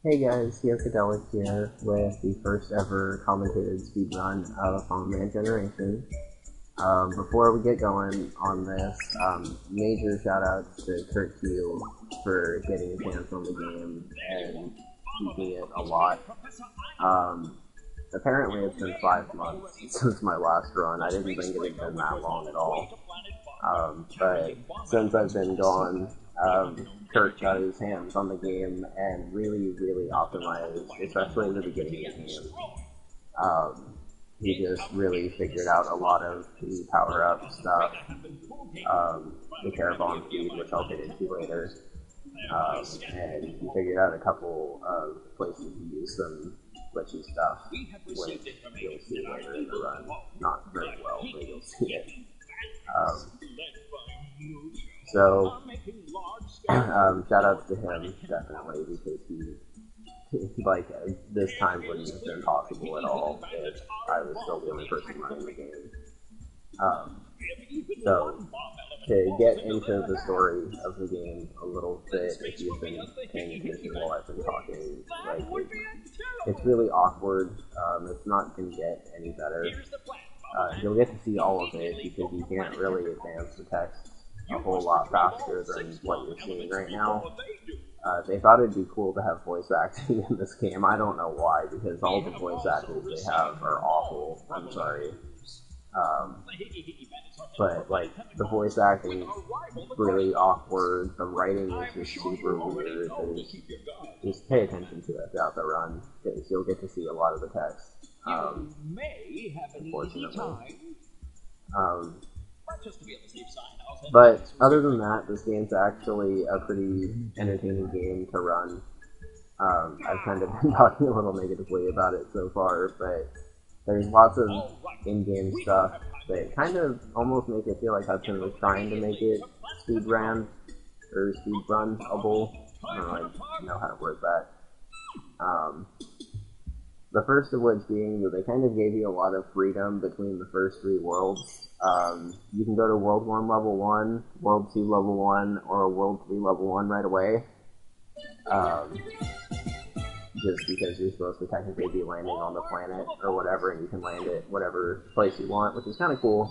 Hey guys, KirkQ here with the first ever commentated speedrun of Bomberman Generation. Before we get going on this, major shoutouts to KirkQ for getting his hands on the game and keeping it a lot. Apparently it's been 5 months since my last run. I didn't think it had been that long at all. But since I've been gone, Kirk got his hands on the game and really optimized, especially in the beginning of the game. He just really figured out a lot of the power-up stuff, the Caravan feed, which I'll get into later, and he figured out a couple of places to use some glitchy stuff, which you'll see later in the run. Not very well, but you'll see it. So, shoutouts to him, definitely, because this time wouldn't have been possible at all if I was still the only person running the game. So, to get into the story of the game a little bit, if you've been paying attention while I've been talking, it's really awkward. It's not going to get any better. You'll get to see all of it because you can't really advance the text a whole lot faster than what you're seeing right now. They thought it'd be cool to have voice acting in this game. I don't know why, because all the voice actors they have are awful. I'm sorry. But, the voice acting is really awkward. The writing is just super weird. Just pay attention to it throughout the run, because you'll get to see a lot of the text. Unfortunately. But other than that, this game's actually a pretty entertaining game to run. I've kind of been talking a little negatively about it so far, but there's lots of in-game stuff that kind of almost make it feel like Hudson was trying to make it speedrun-able. I don't know how to word that. The first of which being that they kind of gave you a lot of freedom between the first 3 worlds. You can go to World 1 Level 1, World 2 Level 1, or World 3 Level 1 right away. Just because you're supposed to technically be landing on the planet or whatever, and you can land it whatever place you want, which is kind of cool.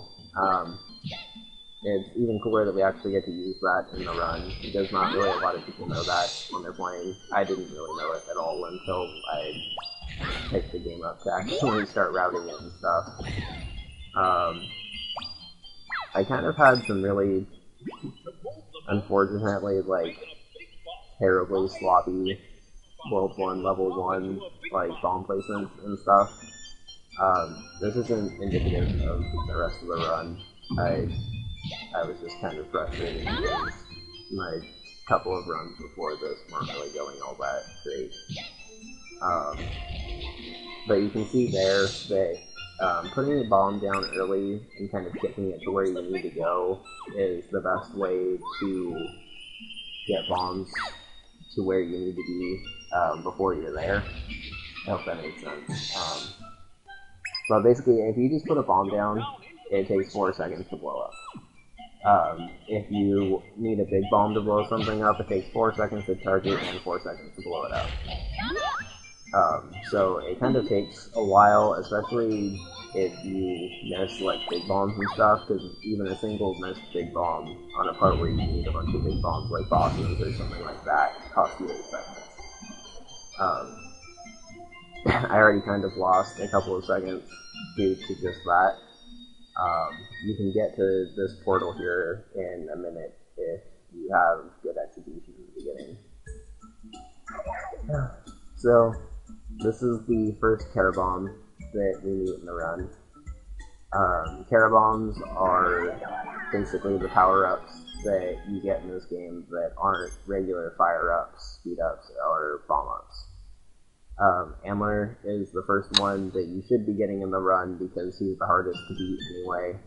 It's even cooler that we actually get to use that in the run, because not really a lot of people know that when they're playing. I didn't really know it at all until I picked the game up to actually start routing it and stuff. I kind of had some really, unfortunately, terribly sloppy World 1, Level 1, bomb placements and stuff. This isn't indicative of the rest of the run. I was just kind of frustrated because my couple of runs before this weren't really going all that great. But you can see there that putting the bomb down early and kind of getting it to where you need to go is the best way to get bombs to where you need to be before you're there. I hope that makes sense. But basically, if you just put a bomb down, it takes 4 seconds to blow up. If you need a big bomb to blow something up, it takes 4 seconds to charge it and 4 seconds to blow it up. So it kind of takes a while, especially if you miss big bombs and stuff, because even a single missed big bomb on a part where you need a bunch of big bombs like bosses or something like that costs you 8 seconds. I already kind of lost a couple of seconds due to just that. You can get to this portal here in a minute if you have good execution in the beginning. So, this is the first Caravan that we meet in the run. Carabons are basically the power-ups that you get in this game that aren't regular fire-ups, speed-ups, or bomb-ups. Amler is the first one that you should be getting in the run because he's the hardest to beat anyway.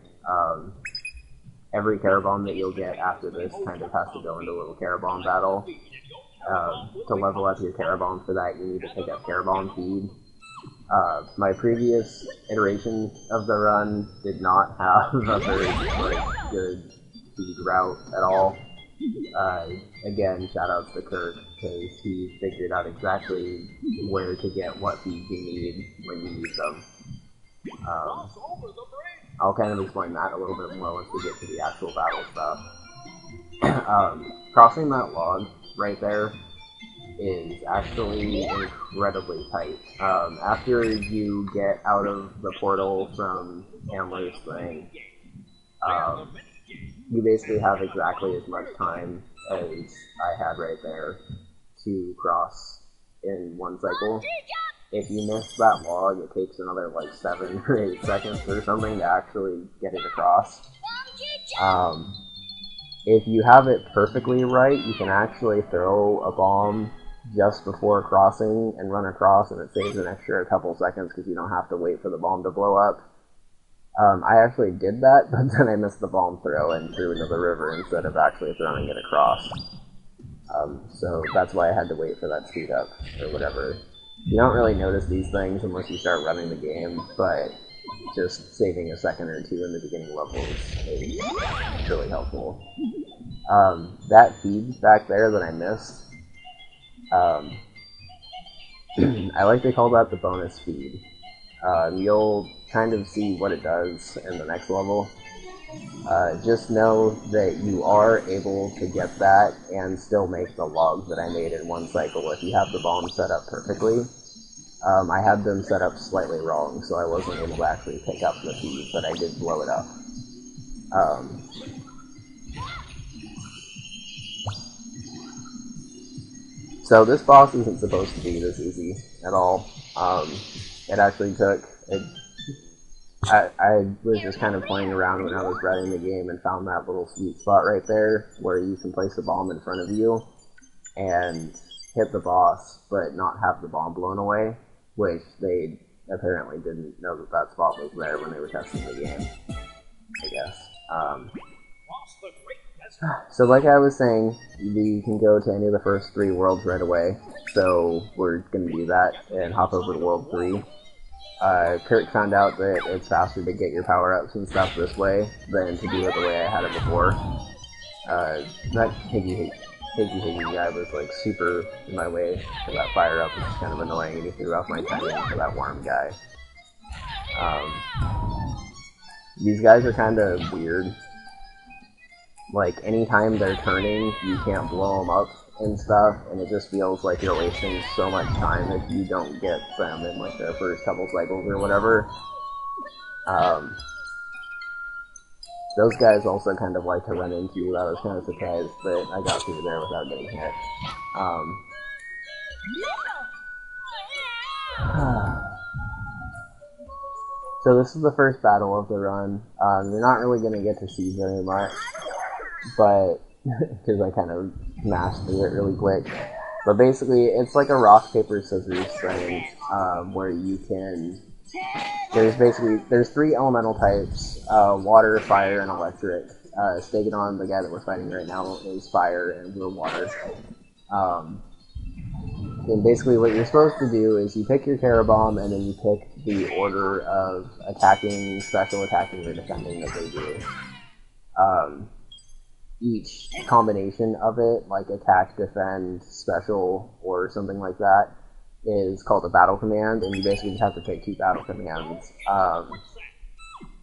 Every Caravan that you'll get after this kind of has to go into a little Caravan battle. To level up your Caravan for that, you need to pick up Caravan feed. My previous iteration of the run did not have a very good feed route at all. Again, shout outs to Kirk, because he figured out exactly where to get what feeds you need when you use them. I'll kind of explain that a little bit more once we get to the actual battle stuff. Crossing that log right there is actually incredibly tight. After you get out of the portal from Hamler's thing, you basically have exactly as much time as I had right there to cross in one cycle. If you miss that log, it takes another like 7 or 8 seconds or something to actually get it across. If you have it perfectly right, you can actually throw a bomb just before crossing and run across, and it saves an extra couple seconds because you don't have to wait for the bomb to blow up. I actually did that, but then I missed the bomb throw and threw into the river instead of actually throwing it across. So that's why I had to wait for that speed up, or whatever. You don't really notice these things unless you start running the game, but just saving a second or two in the beginning levels is really helpful. That feed back there that I missed, I like to call that the bonus feed. You'll kind of see what it does in the next level. Just know that you are able to get that and still make the logs that I made in one cycle if you have the bomb set up perfectly. I had them set up slightly wrong, so I wasn't able to actually pick up the feed, but I did blow it up. So this boss isn't supposed to be this easy at all. It actually took... I was just kind of playing around when I was writing the game and found that little sweet spot right there where you can place a bomb in front of you and hit the boss, but not have the bomb blown away, which they apparently didn't know that that spot was there when they were testing the game, I guess. So like I was saying, you can go to any of the first 3 worlds right away, so we're going to do that and hop over to World 3. Kirk found out that it's faster to get your power-ups and stuff this way than to do it the way I had it before. That Higgy guy was like super in my way for that fire-up, which is kind of annoying, and he threw off my timing for that worm guy. These guys are kind of weird. Like, anytime they're turning, you can't blow them up and stuff, and it just feels like you're wasting so much time if you don't get them in, like, their first couple cycles or whatever. Those guys also kind of like to run into you. I was kind of surprised that I got through there without getting hit. So this is the first battle of the run. You're not really going to get to see very much, but because I kind of mashed through it really quick. But basically, it's like a rock, paper, scissors thing, where you can... There's 3 elemental types, water, fire, and electric. Stegadon, the guy that we're fighting right now, is fire, and we're water. And basically what you're supposed to do is you pick your Terabomb, and then you pick the order of attacking, special attacking, or defending that they do. Each combination of it, like attack, defend, special, or something like that, is called a battle command, and you basically just have to pick 2 battle commands.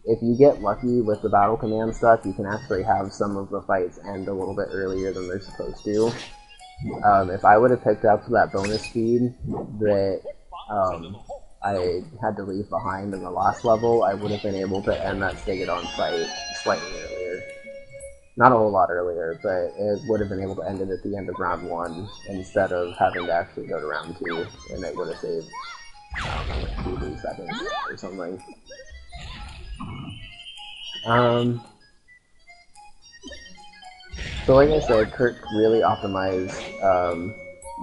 If you get lucky with the battle command stuff, you can actually have some of the fights end a little bit earlier than they're supposed to. If I would have picked up that bonus speed that I had to leave behind in the last level, I would have been able to end that Stegadon fight slightly earlier. Not a whole lot earlier, but it would have been able to end it at the end of round 1 instead of having to actually go to round 2, and it would have saved, I don't know, like 2-3 seconds or something. So like I said, Kirk really optimized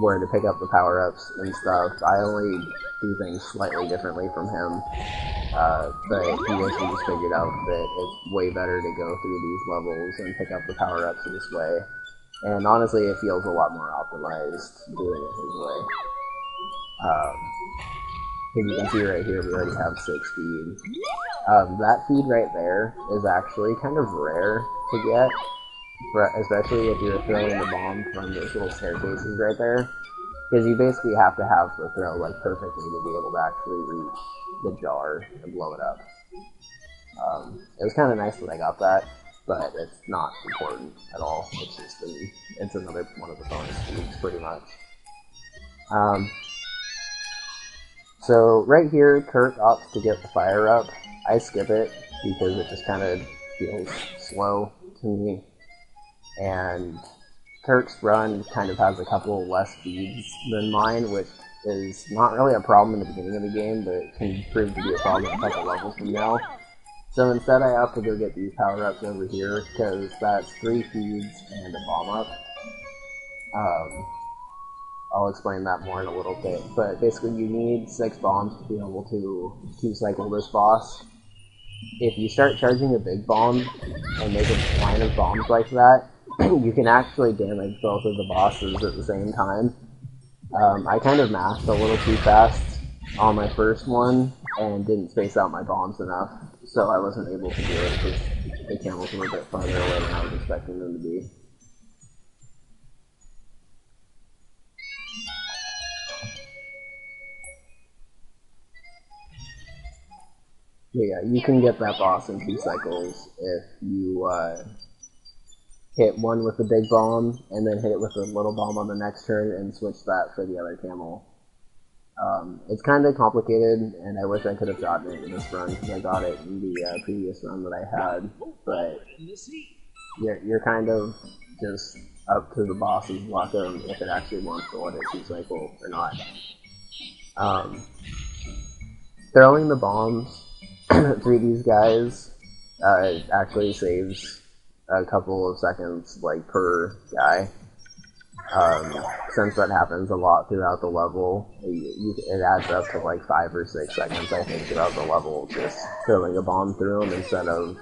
where to pick up the power-ups and stuff. I only do things slightly differently from him. But he basically just figured out that it's way better to go through these levels and pick up the power-ups this way. And honestly, it feels a lot more optimized doing it his way. As you can see right here, we already have 6 feed. That feed right there is actually kind of rare to get, especially if you're throwing the bomb from those little staircases right there, because you basically have to have the throw like perfectly to be able to actually reach the jar and blow it up. It was kind of nice that I got that, but it's not important at all. It's just it's another one of the bonus feeds, pretty much. So right here, Kirk opts to get the fire up. I skip it because it just kind of feels slow to me. And Kirk's run kind of has a couple less feeds than mine, which is not really a problem in the beginning of the game, but it can prove to be a problem a couple levels from now. So instead I opt to go get these power-ups over here, because that's 3 feeds and a bomb up. I'll explain that more in a little bit, but basically you need 6 bombs to be able to 2-cycle this boss. If you start charging a big bomb and make a line of bombs like that, you can actually damage both of the bosses at the same time. I kind of mashed a little too fast on my first one and didn't space out my bombs enough, so I wasn't able to do it because the camels were a bit farther away than I was expecting them to be. But yeah, you can get that boss in 2 cycles if you hit one with the big bomb, and then hit it with the little bomb on the next turn, and switch that for the other camel. It's kind of complicated, and I wish I could have gotten it in this run, because I got it in the previous run that I had, but you're kind of just up to the boss's luck of if it actually wants to let it 2-cycle or not. Throwing the bombs through these guys actually saves a couple of seconds, like, per guy. Since that happens a lot throughout the level, it adds up to like 5 or 6 seconds, I think, throughout the level, just throwing a bomb through him instead of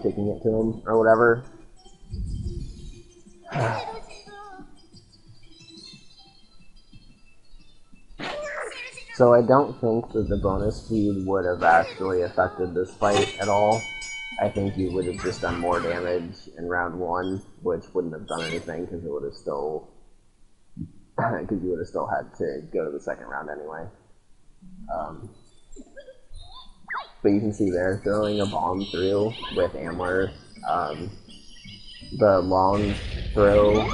kicking it to him or whatever. So I don't think that the bonus feed would have actually affected this fight at all. I think you would have just done more damage in round 1, which wouldn't have done anything because it would have still, because you would have still had to go to the second round anyway. But you can see there, throwing a bomb through with Amler, the long throw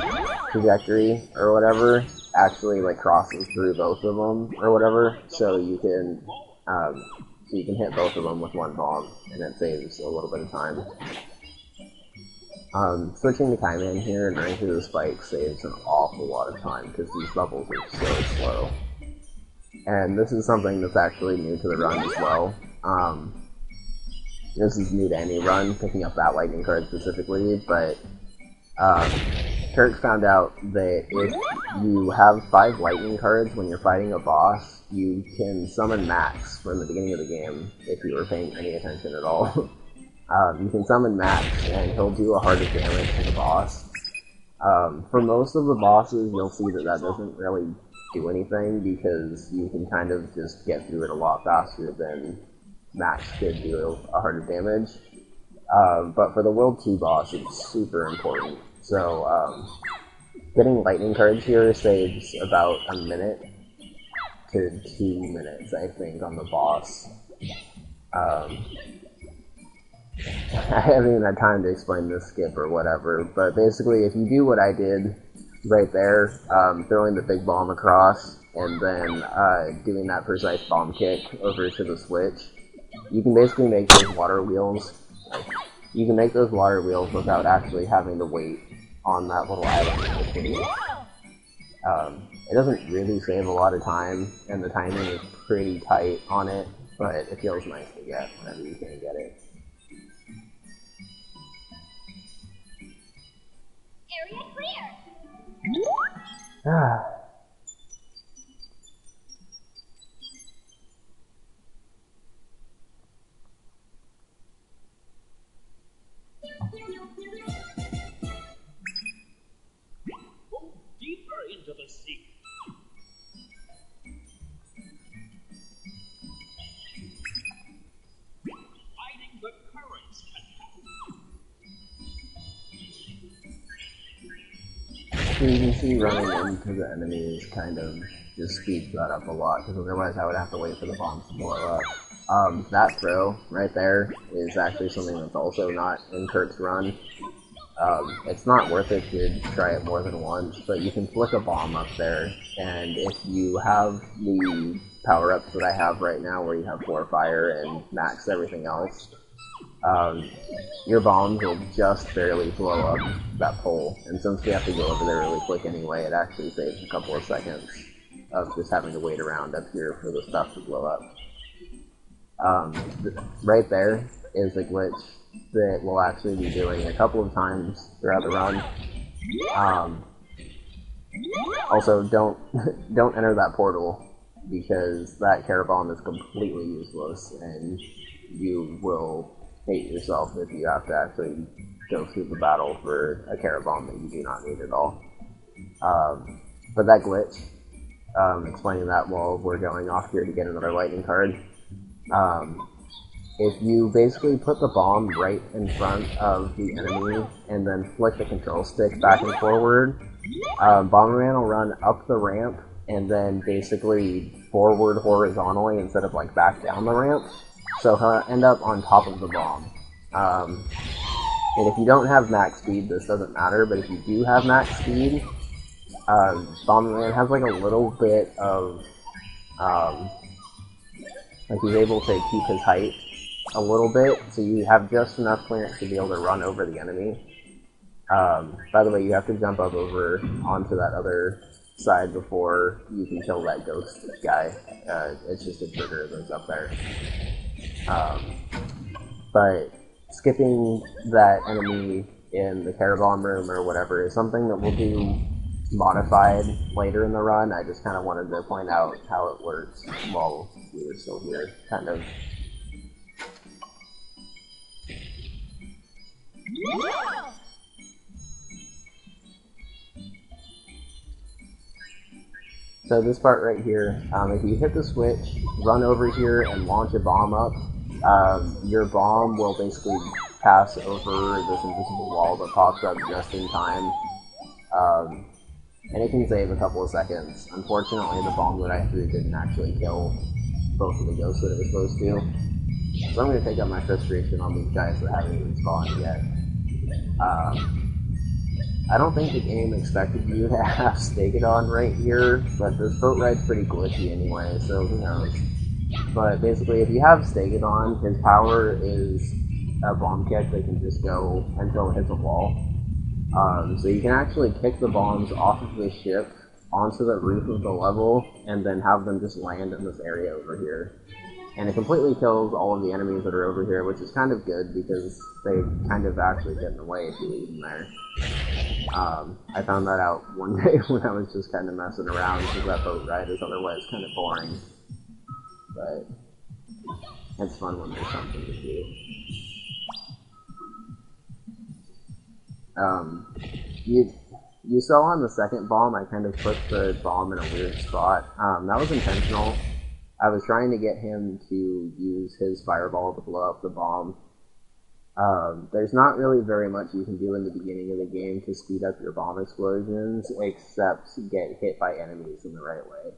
trajectory or whatever actually like crosses through both of them or whatever, so you can hit both of them with one bomb, and it saves a little bit of time. Switching to Kaiman here and running through the spikes saves an awful lot of time, because these levels are so slow. And this is something that's actually new to the run as well. This is new to any run, picking up that lightning card specifically, but Kirk found out that if you have 5 lightning cards when you're fighting a boss, you can summon Max from the beginning of the game, if you were paying any attention at all. You can summon Max, and he'll do a heart of damage to the boss. For most of the bosses, you'll see that that doesn't really do anything, because you can kind of just get through it a lot faster than Max could do a heart of damage. But for the World 2 boss, it's super important. So, getting lightning cards here saves about a minute to 2 minutes, I think, on the boss. I haven't even had time to explain this skip or whatever, but basically if you do what I did right there, throwing the big bomb across, and then doing that precise bomb kick over to the switch, you can basically make those water wheels. You can make those water wheels without actually having to wait on that little island in between. It doesn't really save a lot of time, and the timing is pretty tight on it, but it feels nice to get whenever you can get it. Area clear! Go deeper into the sea. Fighting the currents can happen. So you can see running into the enemies kind of just speeds that up a lot, because otherwise I would have to wait for the bombs to blow up. That throw right there is actually something that's also not in Kirk's run. It's not worth it to try it more than once, but you can flick a bomb up there, and if you have the power-ups that I have right now, where you have 4 fire and max everything else, your bombs will just barely blow up that pole, and since we have to go over there really quick anyway, it actually saves a couple of seconds of just having to wait around up here for the stuff to blow up. Right there is a glitch that we'll actually be doing a couple of times throughout the run. Also, don't enter that portal, because that Carrot Bomb is completely useless, and you will hate yourself if you have to actually go through the battle for a Carrot Bomb that you do not need at all. But that glitch, explaining that while we're going off here to get another lightning card, if you basically put the bomb right in front of the enemy and then flick the control stick back and forward, Bomberman will run up the ramp and then basically forward horizontally instead of like back down the ramp, so he'll end up on top of the bomb. And if you don't have max speed, this doesn't matter, but if you do have max speed, Bomberman has like a little bit of, like he's able to keep his height a little bit, so you have just enough clearance to be able to run over the enemy. By the way, you have to jump up over onto that other side before you can kill that ghost guy. It's just a trigger that's up there. But skipping that enemy in the Carrot Bomb room or whatever is something that we'll do modified later in the run. I just kind of wanted to point out how it works while we were still here, kind of. So this part right here, if you hit the switch, run over here and launch a bomb up, your bomb will basically pass over this invisible wall that pops up just in time, and it can save a couple of seconds. Unfortunately, the bomb that I threw didn't actually kill both of the ghosts that it was supposed to, so I'm going to take out my frustration on these guys that haven't even spawned yet. I don't think the game expected you to have Stegodon right here, but this boat ride's pretty glitchy anyway, so who knows. But basically, if you have Stegodon, his power is a bomb kick that can just go until it hits a wall. So you can actually kick the bombs off of the ship onto the roof of the level, and then have them just land in this area over here. And it completely kills all of the enemies that are over here, which is kind of good, because they kind of actually get in the way if you leave them there. I found that out one day when I was just kind of messing around, because that boat ride is otherwise kind of boring. But it's fun when there's something to do. You saw on the second bomb, I kind of put the bomb in a weird spot. That was intentional. I was trying to get him to use his fireball to blow up the bomb. There's not really very much you can do in the beginning of the game to speed up your bomb explosions, except get hit by enemies in the right way.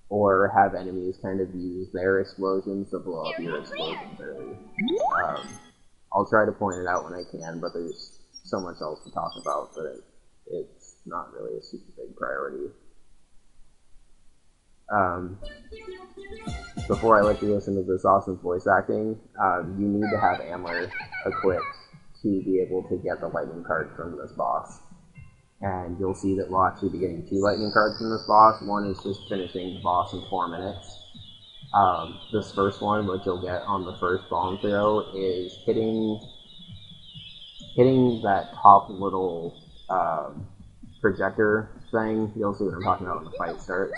Or have enemies kind of use their explosions to blow up your explosions early. I'll try to point it out when I can, but there's so much else to talk about that it's not really a super big priority. Before I let you listen to this awesome voice acting, you need to have Amler equipped to be able to get the lightning card from this boss. And you'll see that we'll actually be getting 2 lightning cards from this boss. One is just finishing the boss in 4 minutes. This first one, which you'll get on the first bomb throw, is hitting that top little projector thing. You'll see what I'm talking about when the fight starts.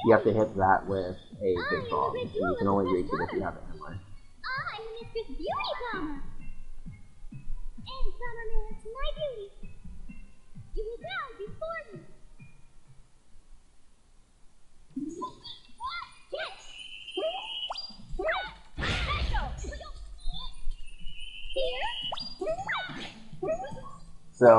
You have to hit that with a big bomb, and you can only reach it if you have Amler. I'm Mistress Beauty Bomber, and Bomberman to my beauty. You will bow before me. So,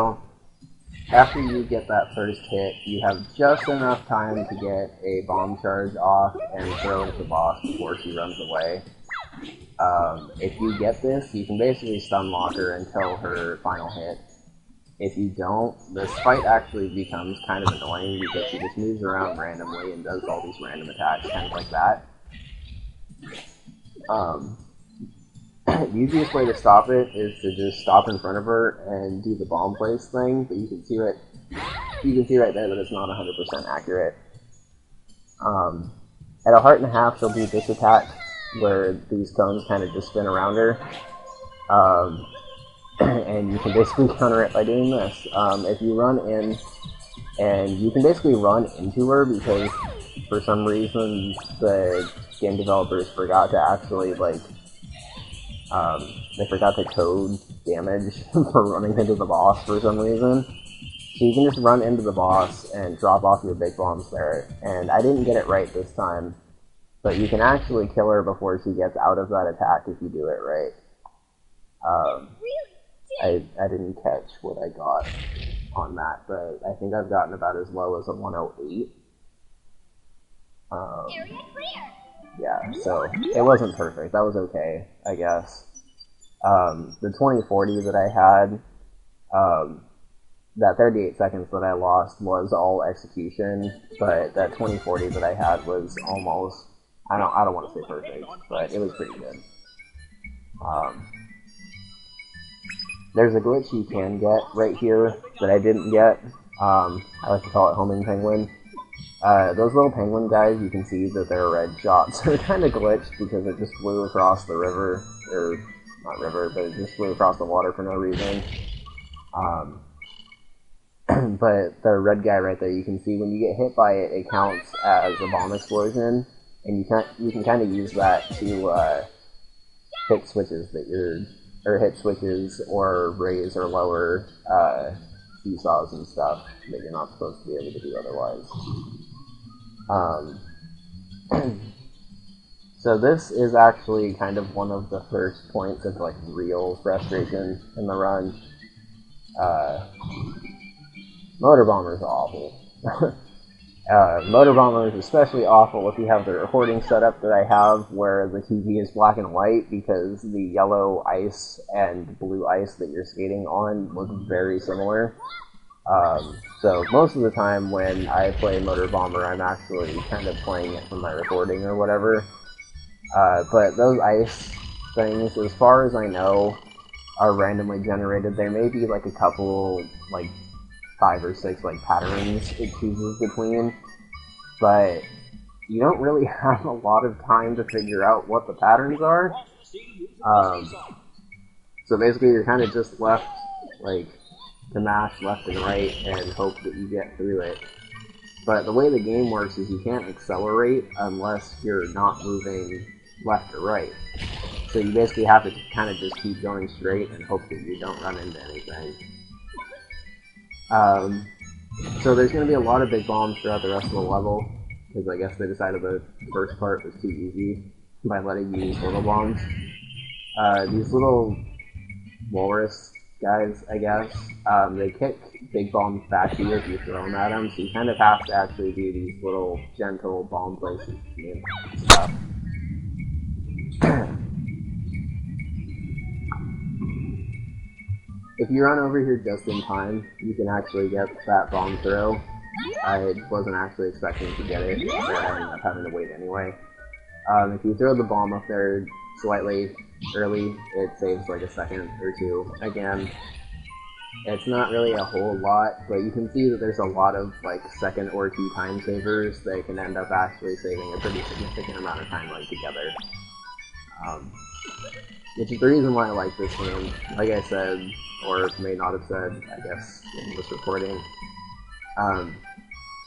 after you get that first hit, you have just enough time to get a bomb charge off and throw it at the boss before she runs away. If you get this, you can basically stun lock her until her final hit. If you don't, this fight actually becomes kind of annoying because she just moves around randomly and does all these random attacks, kind of like that. The easiest way to stop it is to just stop in front of her and do the bomb place thing, but you can see right there that it's not 100% accurate. At a heart and a half, she'll do this attack where these cones kind of just spin around her, and you can basically counter it by doing this. If you run in, and you can basically run into her because for some reason the game developers forgot to actually they forgot to code damage for running into the boss for some reason. So you can just run into the boss and drop off your big bombs there. And I didn't get it right this time, but you can actually kill her before she gets out of that attack if you do it right. I didn't catch what I got on that, but I think I've gotten about as low as a 108. Yeah, so it wasn't perfect. That was okay, I guess. The 2040 that I had, that 38 seconds that I lost was all execution, but that 2040 that I had was almost, I don't want to say perfect, but it was pretty good. There's a glitch you can get right here that I didn't get. I like to call it homing penguin. Those little penguin guys, you can see that they're red shots. They're kind of glitched because it just flew across the river, or not river, but it just flew across the water for no reason. But the red guy right there, you can see when you get hit by it, it counts as a bomb explosion, and you can kind of use that to hit switches hit switches or raise or lower seesaws and stuff that you're not supposed to be able to do otherwise. So this is actually kind of one of the first points of real frustration in the run. Motor Bomber is awful. Motor Bomber is especially awful if you have the recording setup that I have where the TV is black and white because the yellow ice and blue ice that you're skating on look very similar. So most of the time when I play Motor Bomber, I'm actually kind of playing it from my recording or whatever. But those ice things, as far as I know, are randomly generated. There may be a couple, 5 or 6 patterns it chooses between, but you don't really have a lot of time to figure out what the patterns are. So basically you're kind of just left to mash left and right and hope that you get through it. But the way the game works is you can't accelerate unless you're not moving left or right. So you basically have to kind of just keep going straight and hope that you don't run into anything. So there's going to be a lot of big bombs throughout the rest of the level, because I guess they decided the first part was too easy by letting you use little bombs. These little walrus guys, I guess, they kick big bombs back to you if you throw them at them, so you kind of have to actually do these little gentle bomb places and stuff. If you run over here just in time, you can actually get that bomb throw. I wasn't actually expecting to get it, but I ended up having to wait anyway. If you throw the bomb up there slightly early, it saves a second or two. Again, it's not really a whole lot, but you can see that there's a lot of second or two time savers that can end up actually saving a pretty significant amount of time together. Which is the reason why I like this game. Like I said, or may not have said, I guess, in this recording.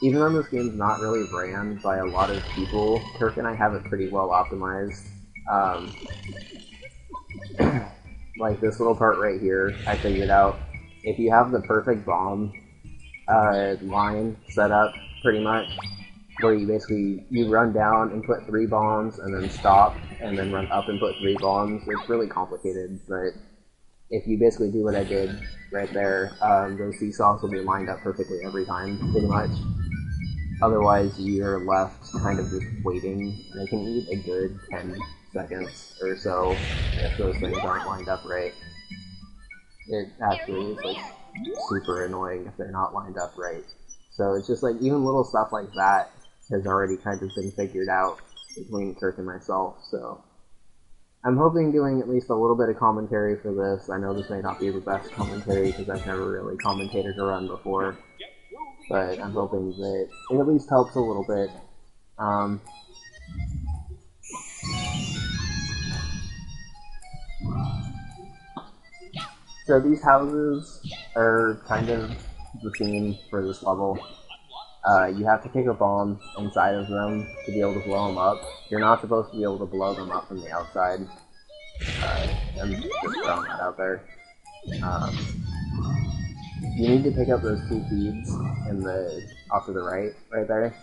Even though this game's not really ran by a lot of people, Kirk and I have it pretty well optimized. This little part right here, I figured out, if you have the perfect bomb line set up, pretty much, where you run down and put 3 bombs, and then stop, and then run up and put 3 bombs. It's really complicated, but if you basically do what I did right there, those seesaws will be lined up perfectly every time, pretty much. Otherwise, you're left kind of just waiting. They can eat a good 10 seconds or so if those things aren't lined up right. It actually is like super annoying if they're not lined up right. So it's just like even little stuff like that has already kind of been figured out between Kirk and myself. So I'm hoping doing at least a little bit of commentary for this. I know this may not be the best commentary because I've never really commentated a run before, but I'm hoping that it at least helps a little bit. So these houses are kind of the theme for this level. You have to kick a bomb inside of them to be able to blow them up. You're not supposed to be able to blow them up from the outside. I'm just throwing that out there. You need to pick up those 2 feeds in the off to the right there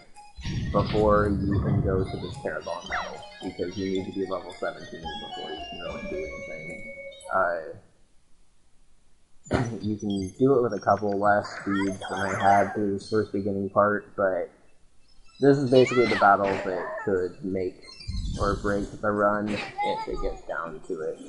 before you can go to this Paragon battle, because you need to be level 17 before you can really do anything. You can do it with a couple less speeds than I had through this first beginning part, but this is basically the battle that could make or break the run if it gets down to it.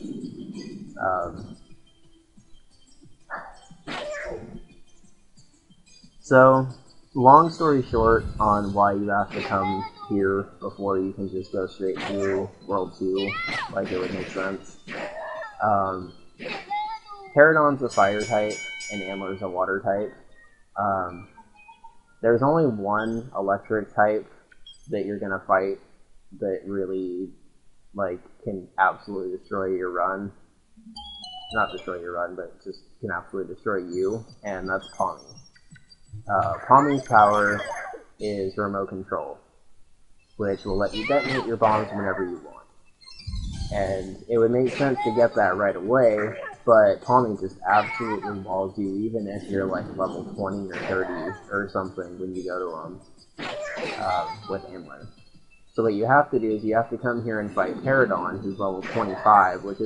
So, long story short on why you have to come here before you can just go straight through World 2, like it would make sense. Pterodon's a fire type, and Antler's a water type. There's only one electric type that you're gonna fight that really, like, can absolutely destroy your run. Not destroy your run, but just can absolutely destroy you, and that's Pommy. Pommy's power is remote control, which will let you detonate your bombs whenever you want. And it would make sense to get that right away, but Pommy just absolutely walls you, even if you're like level 20 or 30 or something when you go to him with Antler. So what you have to do is you have to come here and fight Pterodon, who's level 25, which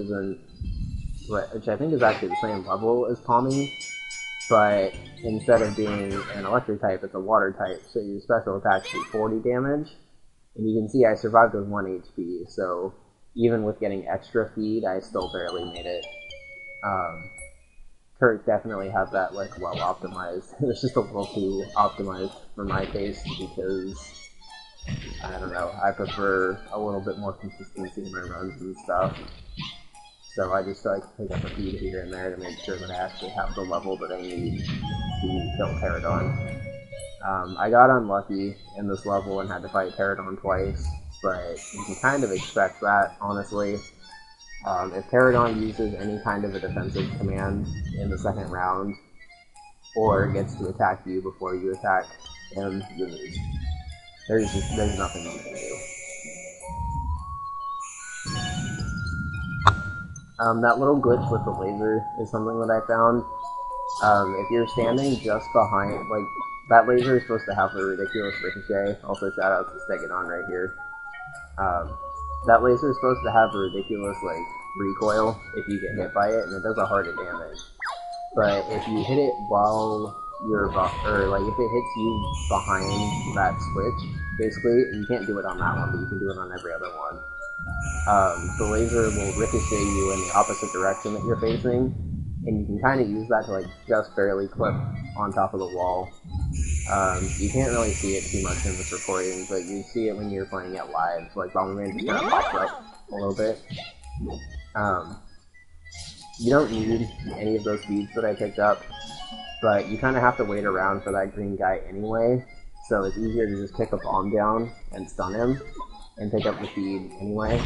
I think is actually the same level as Pommy, but instead of being an electric type, it's a water type, so your special attacks do 40 damage. And you can see I survived with 1 HP, so even with getting extra feed, I still barely made it. Kirk definitely had that like well optimized. It was just a little too optimized for my taste because, I don't know, I prefer a little bit more consistency in my runs and stuff. So I just like to pick up a feed here and there to make sure that I actually have the level that I need to kill Pterodon. I got unlucky in this level and had to fight Pterodon twice, but you can kind of expect that, honestly. If Pterodon uses any kind of a defensive command in the second round, or gets to attack you before you attack him, you lose. There's nothing you can do. That little glitch with the laser is something that I found. If you're standing just behind, like, that laser is supposed to have a ridiculous ricochet. Also, shout out to Stegadon right here. That laser is supposed to have a ridiculous, like, recoil if you get hit by it, and it does a heart of damage. But if you hit it while you're, or, like, if it hits you behind that switch, basically, you can't do it on that one, but you can do it on every other one. The laser will ricochet you in the opposite direction that you're facing, and you can kind of use that to, like, just barely clip on top of the wall. You can't really see it too much in this recording, but you see it when you're playing it live. So, like, Bomberman just kind of pops up a little bit. You don't need any of those feeds that I picked up, but you kind of have to wait around for that green guy anyway, so it's easier to just kick a bomb down and stun him, and pick up the feed anyway.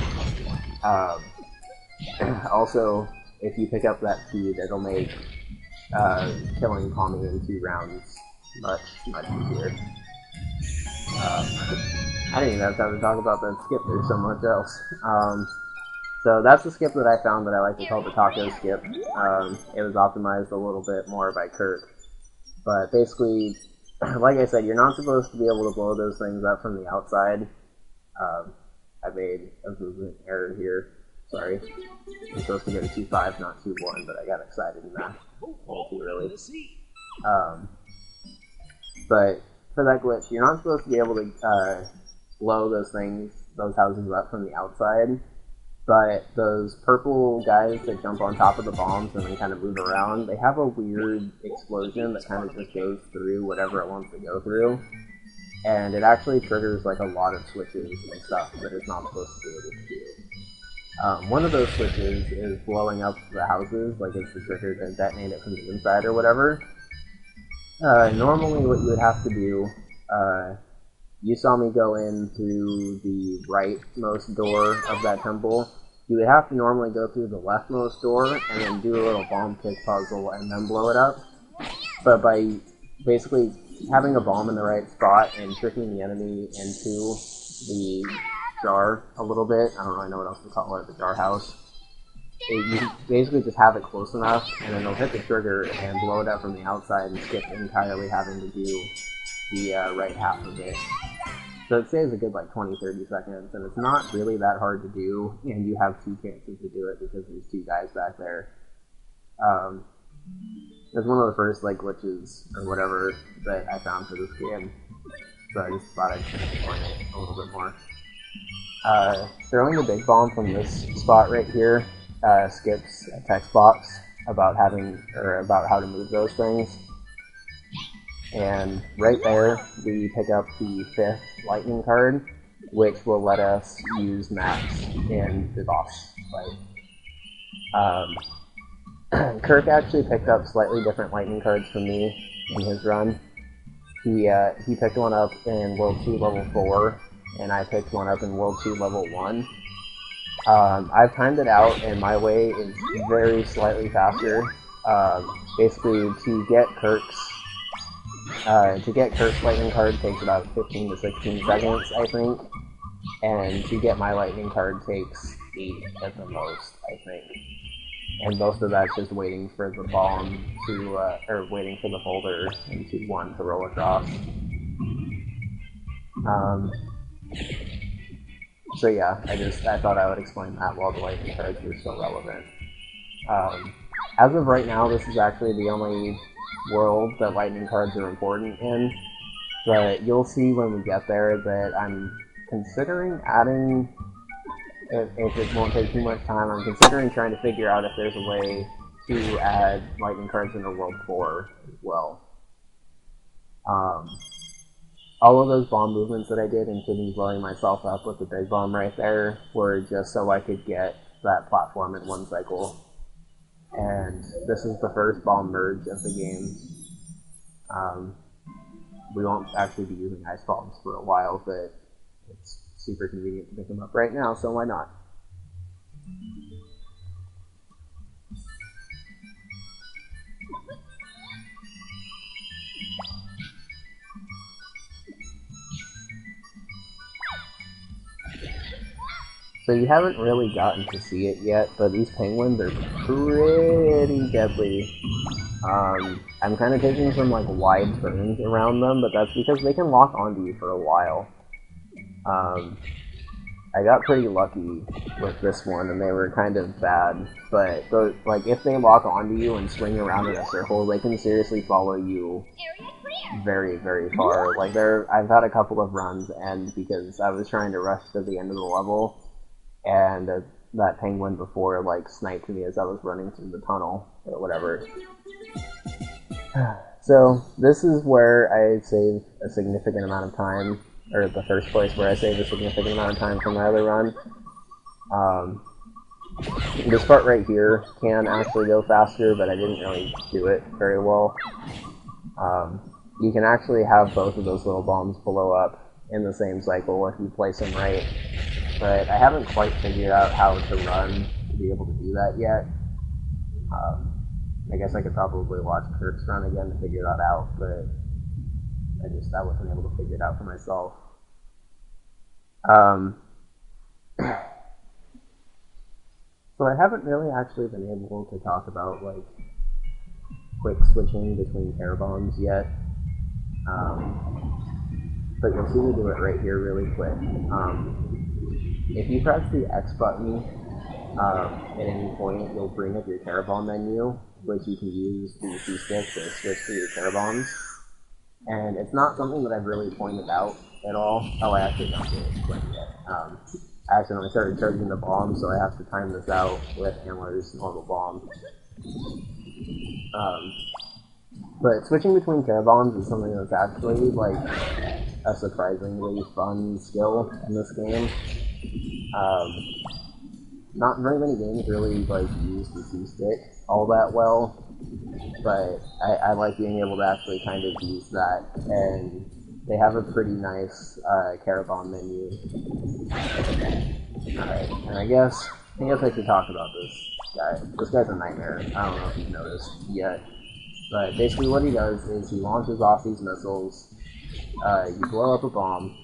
Also, if you pick up that feed, it'll make killing Pommy in 2 rounds much easier. I didn't even have time to talk about that skip, there's so much else. So that's the skip that I found that I like to call the taco skip. It was optimized a little bit more by Kirk. But basically, like I said, you're not supposed to be able to blow those things up from the outside. I made a movement error here. Sorry. I'm supposed to go to 2-5, not 2-1, but I got excited and that a little too early. But for that glitch, you're not supposed to be able to blow those houses up from the outside, but those purple guys that jump on top of the bombs and then kind of move around, they have a weird explosion that kind of just goes through whatever it wants to go through, and it actually triggers like a lot of switches and stuff that it's not supposed to be able to do. One of those switches is blowing up the houses, like it's the trigger to detonate it from the inside or whatever. Normally what you would have to do, you saw me go in through the rightmost door of that temple. You would have to normally go through the leftmost door and then do a little bomb kick puzzle and then blow it up. But by basically having a bomb in the right spot and tricking the enemy into the jar a little bit, I don't really know what else to call it, the jar house, you basically just have it close enough and then it'll hit the trigger and blow it up from the outside and skip entirely having to do the right half of it. So it saves a good like 20-30 seconds, and it's not really that hard to do, and you have 2 chances to do it because there's 2 guys back there. It's one of the first like glitches or whatever that I found for this game, so I just thought I'd explain it a little bit more. Throwing the big bomb from this spot right here skips a text box about how to move those things. And right there, we pick up the 5th lightning card, which will let us use Max in the boss fight. Kirk actually picked up slightly different lightning cards from me in his run. He picked one up in World 2 Level 4, and I picked one up in World 2 Level 1. I've timed it out, and my way is very slightly faster. Basically, to get Kirk's lightning card takes about 15 to 16 seconds, I think, and to get my lightning card takes 8 at the most, I think. And most of that's just waiting for the bomb to, or waiting for the folder in 2-1 to roll across. So yeah, I thought I would explain that while the lightning cards were still relevant. As of right now, this is actually the only world that lightning cards are important in, but you'll see when we get there that I'm considering adding, if it won't take too much time, I'm considering trying to figure out if there's a way to add lightning cards into World 4 as well. All of those bomb movements that I did, including blowing myself up with the big bomb right there, were just so I could get that platform in 1 cycle. And this is the first bomb merge of the game. We won't actually be using ice bombs for a while, but it's super convenient to pick them up right now, so why not? So you haven't really gotten to see it yet, but these penguins are pretty deadly. I'm kind of taking some like wide turns around them, but that's because they can lock onto you for a while. I got pretty lucky with this one, and they were kind of bad, but like if they lock onto you and swing around in a circle, they can seriously follow you very, very far. Like I've had a couple of runs end because I was trying to rush to the end of the level, and that penguin before like sniped me as I was running through the tunnel or whatever. So this is where I save a significant amount of time, or the first place where I save a significant amount of time from my other run. This part right here can actually go faster, but I didn't really do it very well. You can actually have both of those little bombs blow up in the same cycle if you place them right, but I haven't quite figured out how to run to be able to do that yet. I guess I could probably watch Kirk's run again to figure that out, but I wasn't able to figure it out for myself. So I haven't really actually been able to talk about like quick switching between pair bombs yet. But you'll see me do it right here really quick. If you press the X button At any point, you'll bring up your Terabomb menu, which you can use the C-stick to switch to your Terabombs. And it's not something that I've really pointed out at all. Oh, I actually don't really explain it yet. I accidentally started charging the bomb, so I have to time this out with Handler's normal bomb. But switching between Terabombs is something that's actually, like, a surprisingly fun skill in this game. Not very many games really, like, use the C-stick all that well, but I like being able to actually kind of use that, and they have a pretty nice Terabomb menu. Alright, and I guess I should talk about this guy. This guy's a nightmare. I don't know if you've noticed yet. But basically what he does is he launches off these missiles, you blow up a bomb,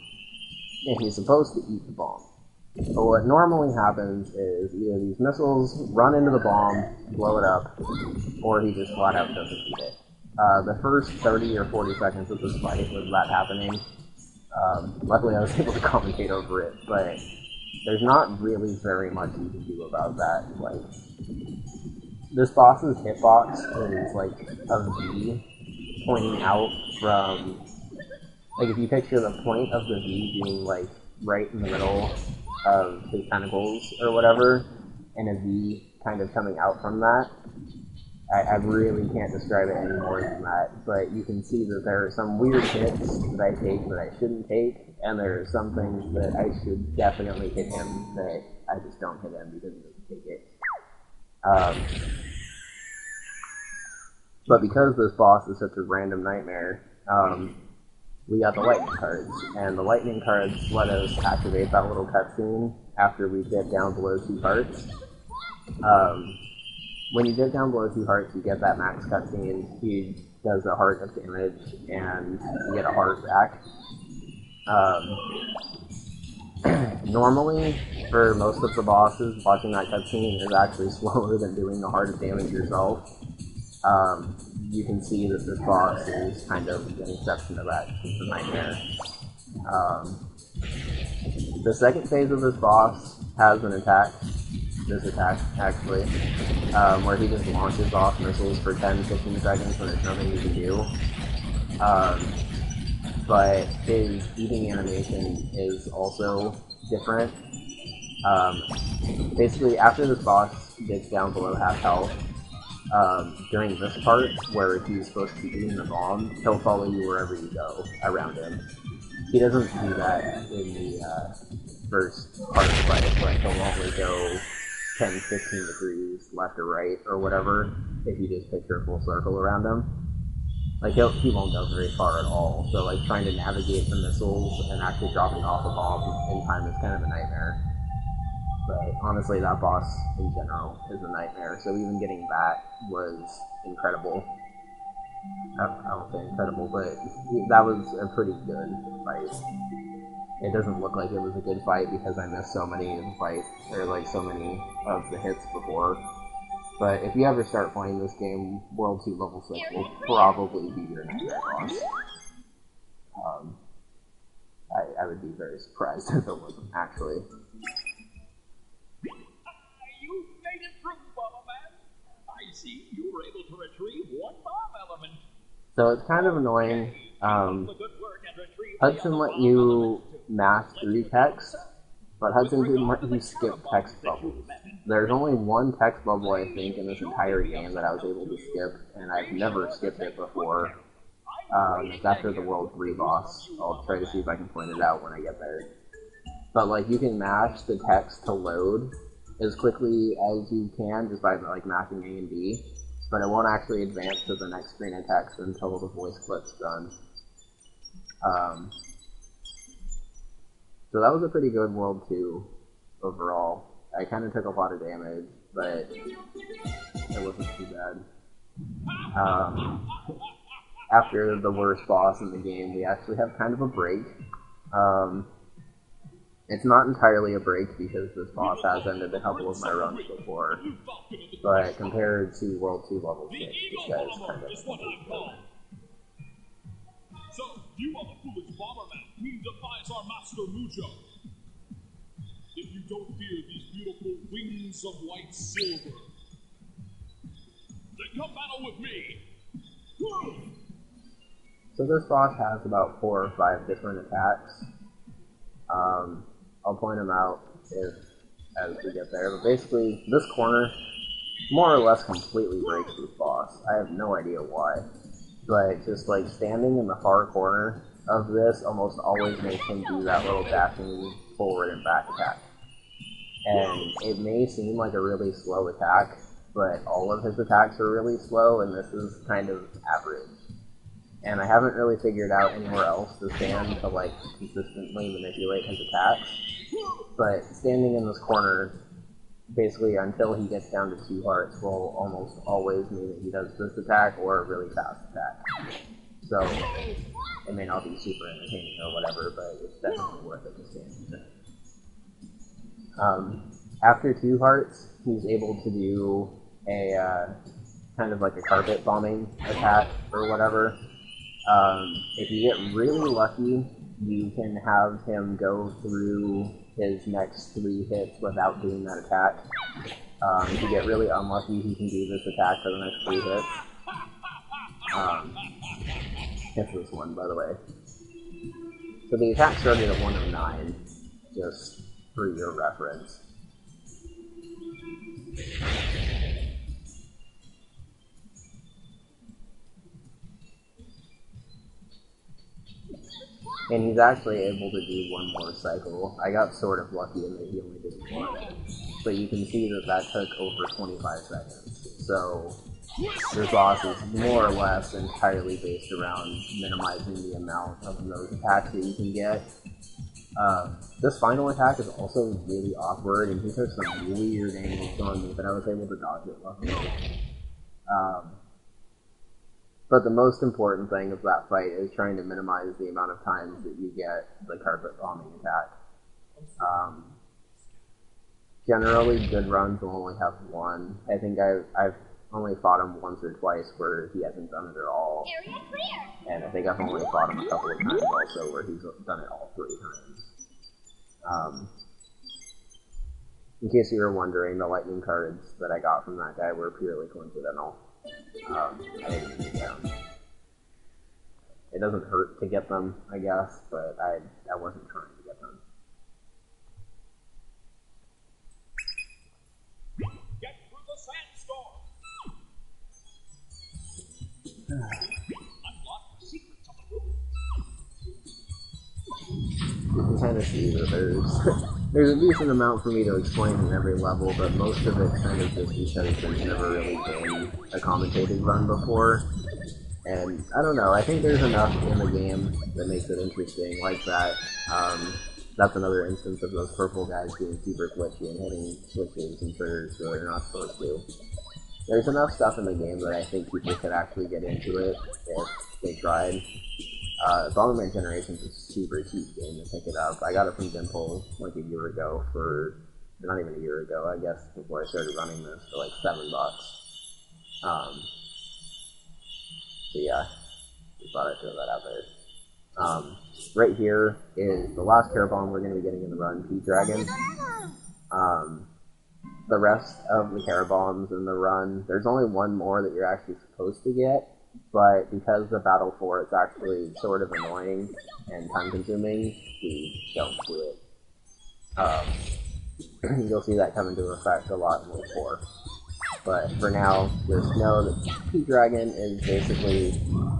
and he's supposed to eat the bomb. But what normally happens is either these missiles run into the bomb, blow it up, or he just flat out doesn't eat it. The first 30 or 40 seconds of this fight was that happening. Luckily I was able to commentate over it, but there's not really very much you can do about that. Like, this boss's hitbox is like a V pointing out from, like, if you picture the point of the V being like right in the middle of his tentacles or whatever, and a V kind of coming out from that. I really can't describe it any more than that, but you can see that there are some weird hits that I take that I shouldn't take, and there are some things that I should definitely hit him that I just don't hit him because he doesn't take it. But because this boss is such a random nightmare, we got the lightning cards, and the lightning cards let us activate that little cutscene after we dip down below 2 hearts. When you dip down below 2 hearts, you get that max cutscene. He does a heart of damage, and you get a heart back. Normally, for most of the bosses, watching that cutscene is actually slower than doing the heart of damage yourself. You can see that this boss is kind of an exception to that. It's a nightmare. The second phase of this boss has an attack, this attack actually, where he just launches off missiles for 10-15 seconds and there's nothing you can do. But his eating animation is also different. Basically, after this boss gets down below half health, during this part, where he's supposed to be eating the bomb, he'll follow you wherever you go around him. He doesn't do that in the first part of the fight, where he'll only go 10-15 degrees left or right, or whatever, if you just picture a full circle around him. Like, he won't go very far at all, so like trying to navigate the missiles and actually dropping off a bomb in time is kind of a nightmare. But honestly, that boss in general is a nightmare, so even getting that was incredible. I don't say incredible, but that was a pretty good fight. It doesn't look like it was a good fight because I missed so many of the fights, or like so many of the hits before. But if you ever start playing this game, World 2 Level 6 will probably be your nightmare boss. I would be very surprised if it wasn't, actually. You made it through, Bomberman. I see you were able to retrieve one bomb element. So it's kind of annoying. Hudson let you mash through text, but Hudson didn't let you skip text bubbles. There's only one text bubble, I think, in this entire game that I was able to skip, and I've never skipped it before. It's after the World 3 boss. I'll try to see if I can point it out when I get there. But, like, you can mash the text to load as quickly as you can just by, like, mashing A and B, but it won't actually advance to the next screen of text until the voice clip's done. So that was a pretty good World 2 overall. I kind of took a lot of damage, but it wasn't too bad. After the worst boss in the game, we actually have kind of a break. It's not entirely a break because this boss has ended a couple of my runs before, but compared to World 2 Level 6, this guy's kind of... So, you are the foolish Bomberman who defies our master Mujo. If you don't fear these beautiful wings of white silver. Then come battle with me. So this boss has about 4 or 5 different attacks. I'll point them out as we get there. But basically, this corner more or less completely breaks this boss. I have no idea why. But just like standing in the far corner of this almost always makes him do that little dashing forward and back attack. And it may seem like a really slow attack, but all of his attacks are really slow, and this is kind of average. And I haven't really figured out anywhere else to stand to like consistently manipulate his attacks. But standing in this corner, basically until he gets down to 2 hearts, will almost always mean that he does this attack or a really fast attack. So it may not be super entertaining or whatever, but it's definitely worth it to stand here. After 2 hearts, he's able to do a kind of like a carpet bombing attack or whatever. If you get really lucky, you can have him go through his next 3 hits without doing that attack. If you get really unlucky, he can do this attack for the next 3 hits. It's this one, by the way. So the attack started at 109, just for your reference. And he's actually able to do 1 more cycle. I got sort of lucky in that he only did 1. But you can see that that took over 25 seconds. So this boss is more or less entirely based around minimizing the amount of those attacks that you can get. This final attack is also really awkward, and he took some really weird angles on me, but I was able to dodge it luckily. But the most important thing of that fight is trying to minimize the amount of times that you get the carpet bombing attack. Generally, good runs will only have 1. I think I've only fought him once or twice where he hasn't done it at all. Area clear. And I think I've only fought him a couple of times also where he's done it all 3 times. In case you were wondering, the lightning cards that I got from that guy were purely coincidental. I didn't need them. It doesn't hurt to get them, I guess, but I wasn't trying to get them. Get through the sandstorm. Unlock the secrets of the room. You can kind of see that there's a decent amount for me to explain in every level, but most of it's kind of just because there's never really been a commentated run before. And I don't know, I think there's enough in the game that makes it interesting, like that. That's another instance of those purple guys being super glitchy and hitting switches and triggers where they're not supposed to. There's enough stuff in the game that I think people could actually get into it if they tried. Bomberman Generation is a super cheap game to pick it up. I got it from Dimple like a year ago not even a year ago, I guess, before I started running this, for like $7. So yeah, just thought I'd throw that out there. Right here is the last care bomb we're going to be getting in the run, Pea Dragon. The rest of the care bombs in the run, there's only 1 more that you're actually supposed to get, but because the battle for it's actually sort of annoying and time consuming, we don't do it. You'll see that come into effect a lot in Week 4. But for now, just know that Pea Dragon is basically,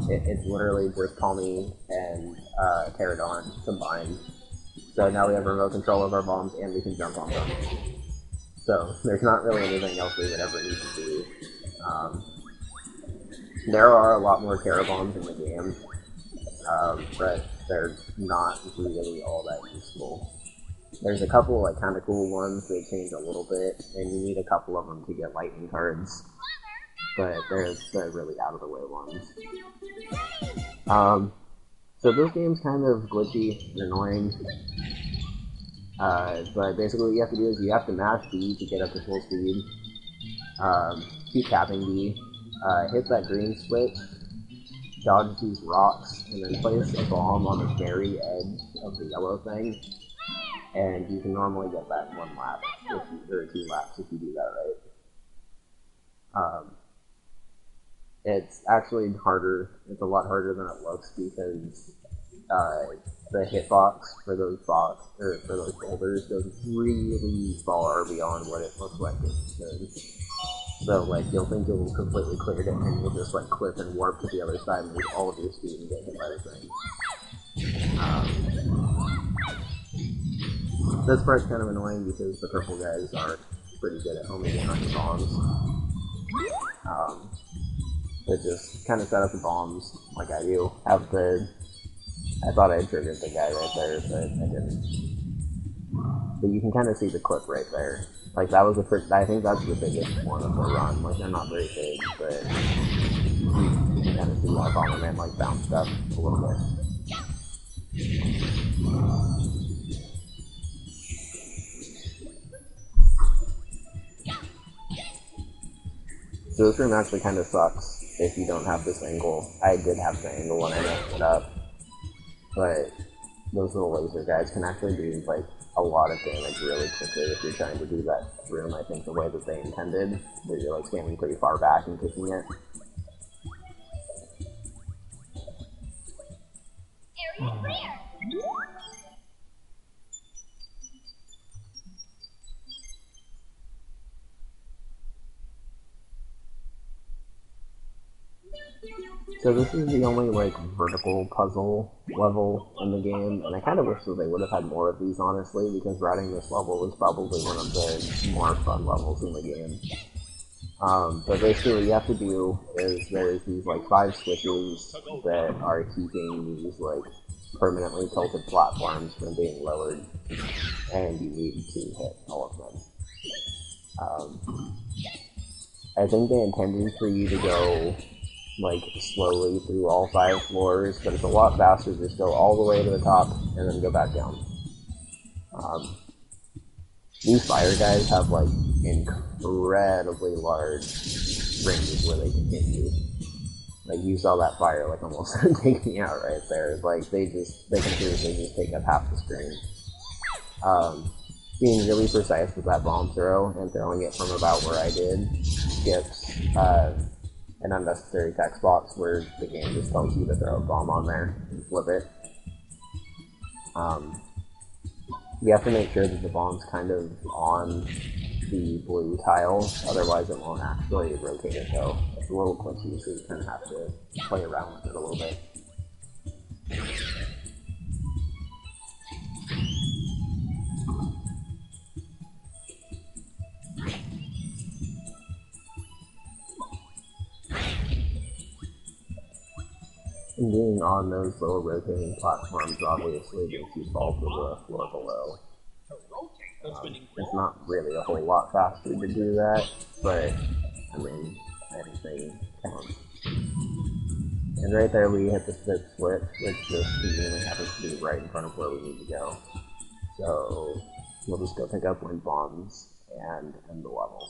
it's literally just Palmy and Pterodon combined. So now we have remote control of our bombs and we can jump on them. So there's not really anything else we would ever need to do. There are a lot more Terra Bombs in the game, but they're not really all that useful. There's a couple like kind of cool ones that change a little bit, and you need a couple of them to get lightning cards, but they're really out of the way ones. So this game's kind of glitchy and annoying, but basically what you have to do is you have to mash B to get up to full speed, keep tapping B, hit that green switch, dodge these rocks, and then place a bomb on the very edge of the yellow thing. and you can normally get that in 1 lap, or 2 laps if you do that right. It's actually harder, it's a lot harder than it looks because the hitbox for those boulders goes really far beyond what it looks like it should. So, like, you'll think you'll completely cleared it, and you'll just, like, clip and warp to the other side and lose all of your speed and get hit by the thing. This part's kind of annoying because the purple guys are pretty good at homing in on the bombs. But just kind of set up the bombs like I do. I thought I had triggered the guy right there, but I didn't. But you can kind of see the clip right there. Like, that was I think that's the biggest one of the run. Like, they're not very big, but you can kind of see why Bomberman, like, bounced up a little bit. So this room actually kind of sucks if you don't have this angle. I did have the angle when I messed it up, but those little laser guys can actually do, like, a lot of damage really quickly if you're trying to do that room, I think, the way that they intended, where you're, like, standing pretty far back and kicking it. Area clear! So this is the only, like, vertical puzzle level in the game, and I kind of wish that they would have had more of these, honestly, because routing this level was probably one of the more fun levels in the game. But basically what you have to do is there's these, like, 5 switches that are keeping these, like, permanently tilted platforms from being lowered, and you need to hit all of them. I think they intended for you to go, like, slowly through all 5 floors, but it's a lot faster to just go all the way to the top and then go back down. These fire guys have, like, incredibly large ranges where they can hit you. Like, you saw that fire, like, almost take me out right there. Like, they can seriously just take up half the screen. Being really precise with that bomb throw and throwing it from about where I did skips, an unnecessary text box where the game just tells you to throw a bomb on there and flip it. You have to make sure that the bomb's kind of on the blue tile, otherwise it won't actually rotate it though. It's a little glitchy, so you kind of have to play around with it a little bit. And being on those little rotating platforms obviously makes you fall to the floor below. It's not really a whole lot faster to do that, but, I mean, anything counts. And right there we hit the stick switch, which just conveniently happens to be right in front of where we need to go. So, we'll just go pick up wind bombs and end the level.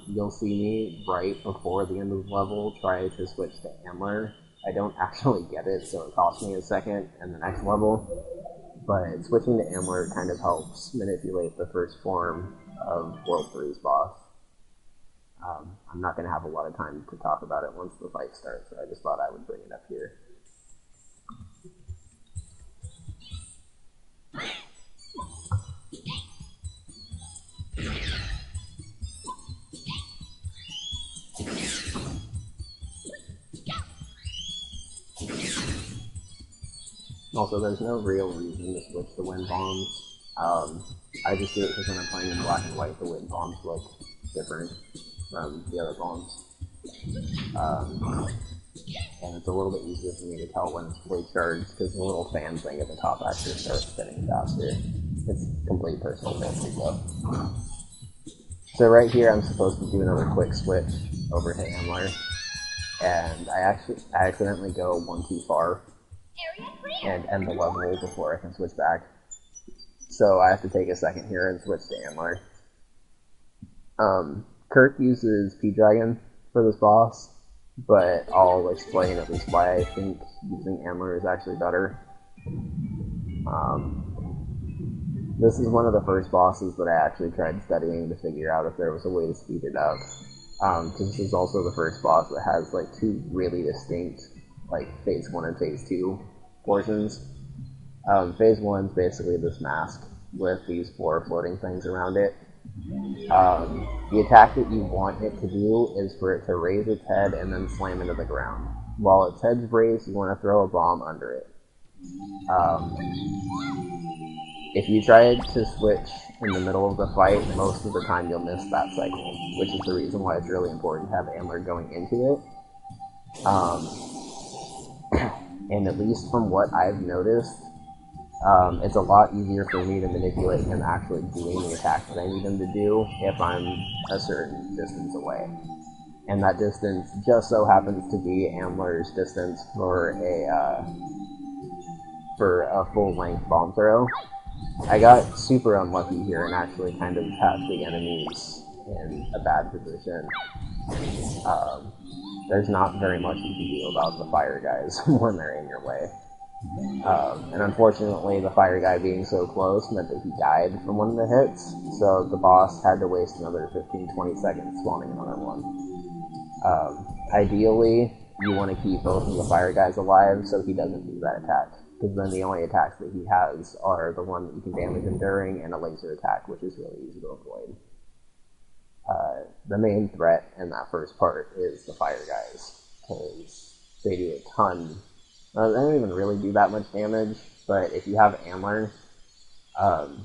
You'll see me right before the end of the level try to switch to Ambler. I don't actually get it, so it costs me a second in the next level. But switching to Ambler kind of helps manipulate the first form of World 3's boss. I'm not going to have a lot of time to talk about it once the fight starts, so I just thought I would bring it up here. Also, there's no real reason to switch to wind bombs. I just do it because when I'm playing in black and white, the wind bombs look different from the other bombs. And it's a little bit easier for me to tell when it's fully charged because the little fan thing at the top actually starts spinning faster. It's complete personal fancy though. So right here, I'm supposed to do another quick switch over to Ambler, and I accidentally go one too far and end the level before I can switch back. So I have to take a second here and switch to Ambler. Kirk uses P-Dragon for this boss, but I'll explain at least why I think using Ambler is actually better. This is one of the first bosses that I actually tried studying to figure out if there was a way to speed it up. Because this is also the first boss that has like two really distinct, like phase 1 and phase 2 portions. Phase 1 is basically this mask with these 4 floating things around it. The attack that you want it to do is for it to raise its head and then slam into the ground. While its head's raised, you want to throw a bomb under it. If you try to switch in the middle of the fight, most of the time you'll miss that cycle, which is the reason why it's really important to have Ambler going into it. And at least from what I've noticed, it's a lot easier for me to manipulate him actually doing the attack that I need him to do if I'm a certain distance away. And that distance just so happens to be Ambler's distance for a full-length bomb throw. I got super unlucky here and actually kind of tapped the enemies in a bad position. There's not very much you can do about the fire guys when they're in your way. And unfortunately, the fire guy being so close meant that he died from one of the hits, so the boss had to waste another 15-20 seconds spawning another one. Ideally, you want to keep both of the fire guys alive so he doesn't do that attack, because then the only attacks that he has are the one that you can damage him during and a laser attack, which is really easy to avoid. The main threat in that first part is the fire guys, because they do a ton. They don't even really do that much damage, but if you have Ambler,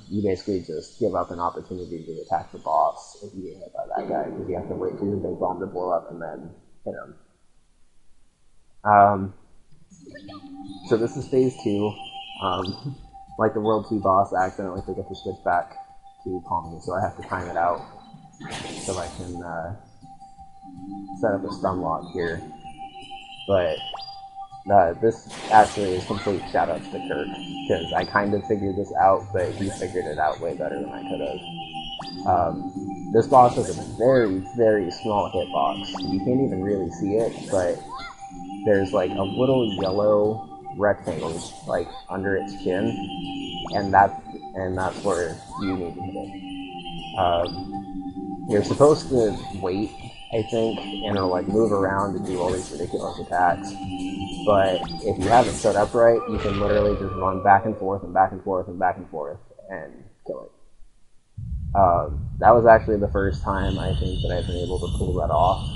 you basically just give up an opportunity to attack the boss if you get hit by that guy, because you have to wait for your big bomb to blow up and then hit him. So this is phase 2. Like the World 2 boss, I accidentally forget to switch back to Palmy, so I have to time it out so I can set up a stun lock here. But this actually is complete shoutouts to Kirk, because I kind of figured this out, but he figured it out way better than I could have. This boss has a very, very small hitbox. You can't even really see it, but there's like a little yellow rectangle like under its chin, and that's where you need to hit it. You're supposed to wait, I think, and like move around and do all these ridiculous attacks. But if you have it set up right, you can literally just run back and forth and back and forth and back and forth and kill it. That was actually the first time I think that I've been able to pull that off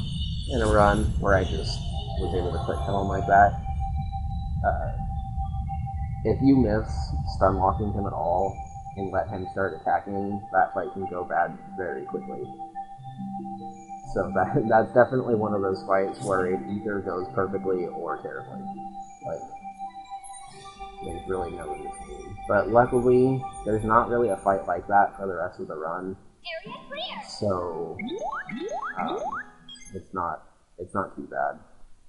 in a run where I just was able to quick kill him like that. If you miss stun locking him at all and let him start attacking, that fight can go bad very quickly. So that's definitely one of those fights where it either goes perfectly or terribly. Like, there's really no in between. But luckily, there's not really a fight like that for the rest of the run. So, it's not too bad.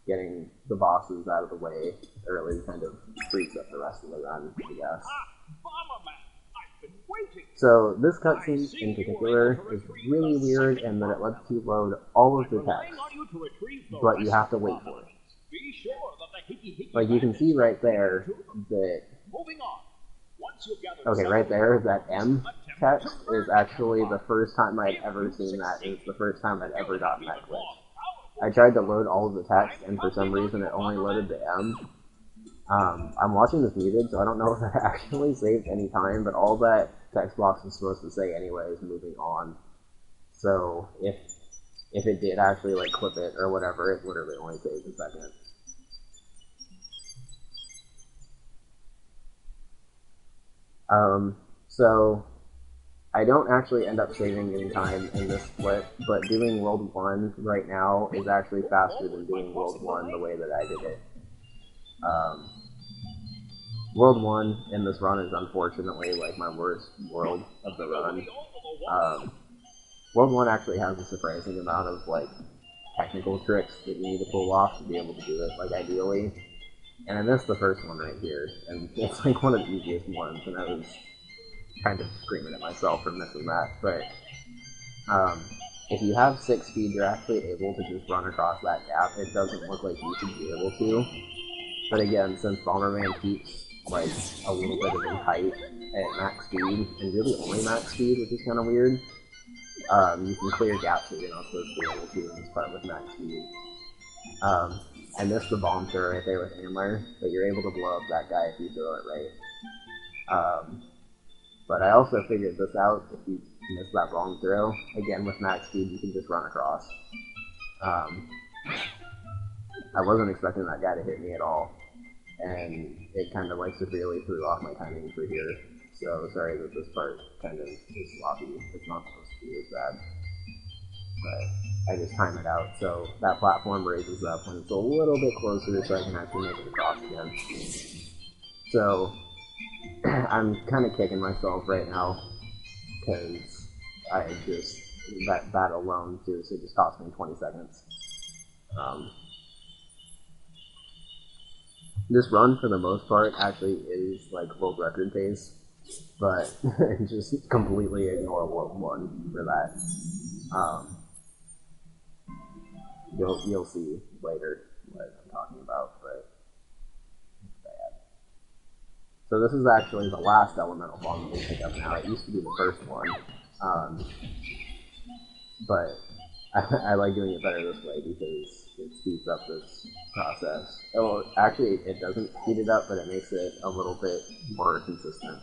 Getting the bosses out of the way early kind of frees up the rest of the run, I guess. So this cutscene in particular is really weird in that it lets you load all of the text, but you have to wait for it. Like you can see right there that, okay, right there, that M text is actually the first time I'd ever seen that. It's the first time I'd ever gotten that glitch. I tried to load all of the text, and for some reason it only loaded the M. I'm watching this muted, so I don't know if I actually saved any time, but all that text box is supposed to say anyway is moving on. So if it did actually like clip it or whatever, it literally only saves a second. So I don't actually end up saving any time in this split, but doing World 1 right now is actually faster than doing World 1 the way that I did it. World 1 in this run is unfortunately like my worst world of the run. World 1 actually has a surprising amount of like technical tricks that you need to pull off to be able to do it like ideally. And I missed the first one right here, and it's like one of the easiest ones, and I was kind of screaming at myself for missing that. But if you have 6 speed, you're actually able to just run across that gap. It doesn't look like you should be able to. But again, since Bomberman keeps like a little bit of his height at max speed, and really only max speed, which is kind of weird. You can clear gaps that you're not supposed to be able to in this part with max speed. I missed the bomb throw right there with Handler, but you're able to blow up that guy if you throw it right. But I also figured this out: if you miss that bomb throw, again with max speed, you can just run across. I wasn't expecting that guy to hit me at all, and it kind of like severely threw off my timing for here. So sorry that this part kind of is sloppy. It's not supposed to be as bad, but I just time it out so that platform raises up when it's a little bit closer, so I can actually make it across again. So I'm kind of kicking myself right now because I just that alone seriously just cost me 20 seconds. This run, for the most part, actually is like world record pace, but just completely ignore World 1 for that. You'll see later what I'm talking about, but it's bad. So this is actually the last elemental bomb that we pick up now. It used to be the first one, but I like doing it better this way because it speeds up this process. Oh, actually, it doesn't speed it up, but it makes it a little bit more consistent,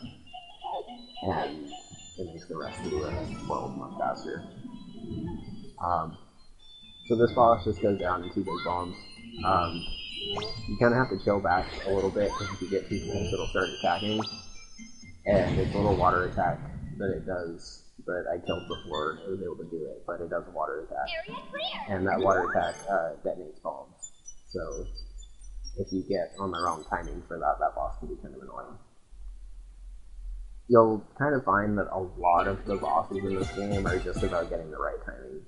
and it makes the rest of the world much faster. So this boss just goes down in 2 big bombs. You kind of have to chill back a little bit because if you get too close, it'll start attacking. And it's a little water attack that it does, but I killed before I was able to do it. But it does a water attack, and that water attack detonates bombs. So if you get on the wrong timing for that, that boss can be kind of annoying. You'll kind of find that a lot of the bosses in this game are just about getting the right timing.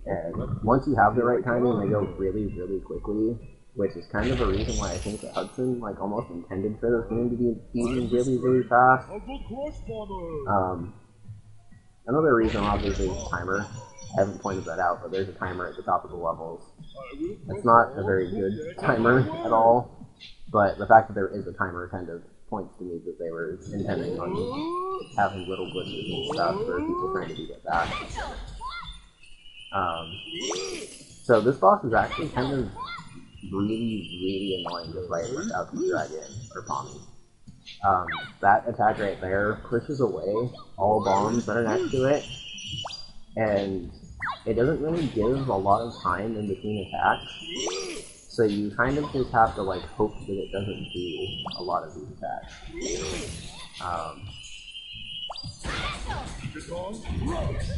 And once you have the right timing, they go really, really quickly, which is kind of a reason why I think that Hudson like almost intended for this game to be beaten really, really fast. Another reason, obviously, is the timer. I haven't pointed that out, but there's a timer at the top of the levels. It's not a very good timer at all, but the fact that there is a timer kind of points to me that they were intending on having little glitches and stuff for people trying to beat it back. So this boss is actually kind of really, really annoying to fight without the dragon or Pommy. That attack right there pushes away all bombs that are next to it, and it doesn't really give a lot of time in between attacks, so you kind of just have to like hope that it doesn't do a lot of these attacks.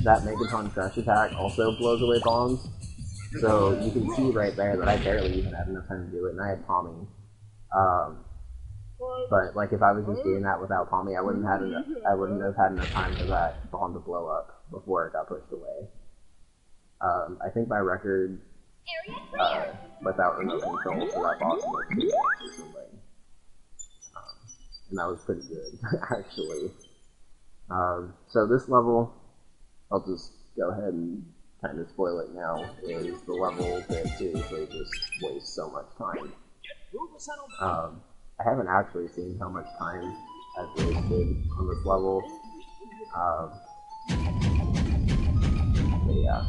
That Megaton Crush attack also blows away bombs, so you can see right there that I barely even had enough time to do it, and I had Pommy. But like if I was just doing that without Pommy, I wouldn't have had enough time for that bomb to blow up before it got pushed away. I think my record without remote control for that boss was 2 minutes or something, and that was pretty good actually. So this level, I'll just go ahead and kind of spoil it now, is the level that seriously just wastes so much time. I haven't actually seen how much time I've wasted on this level, but yeah.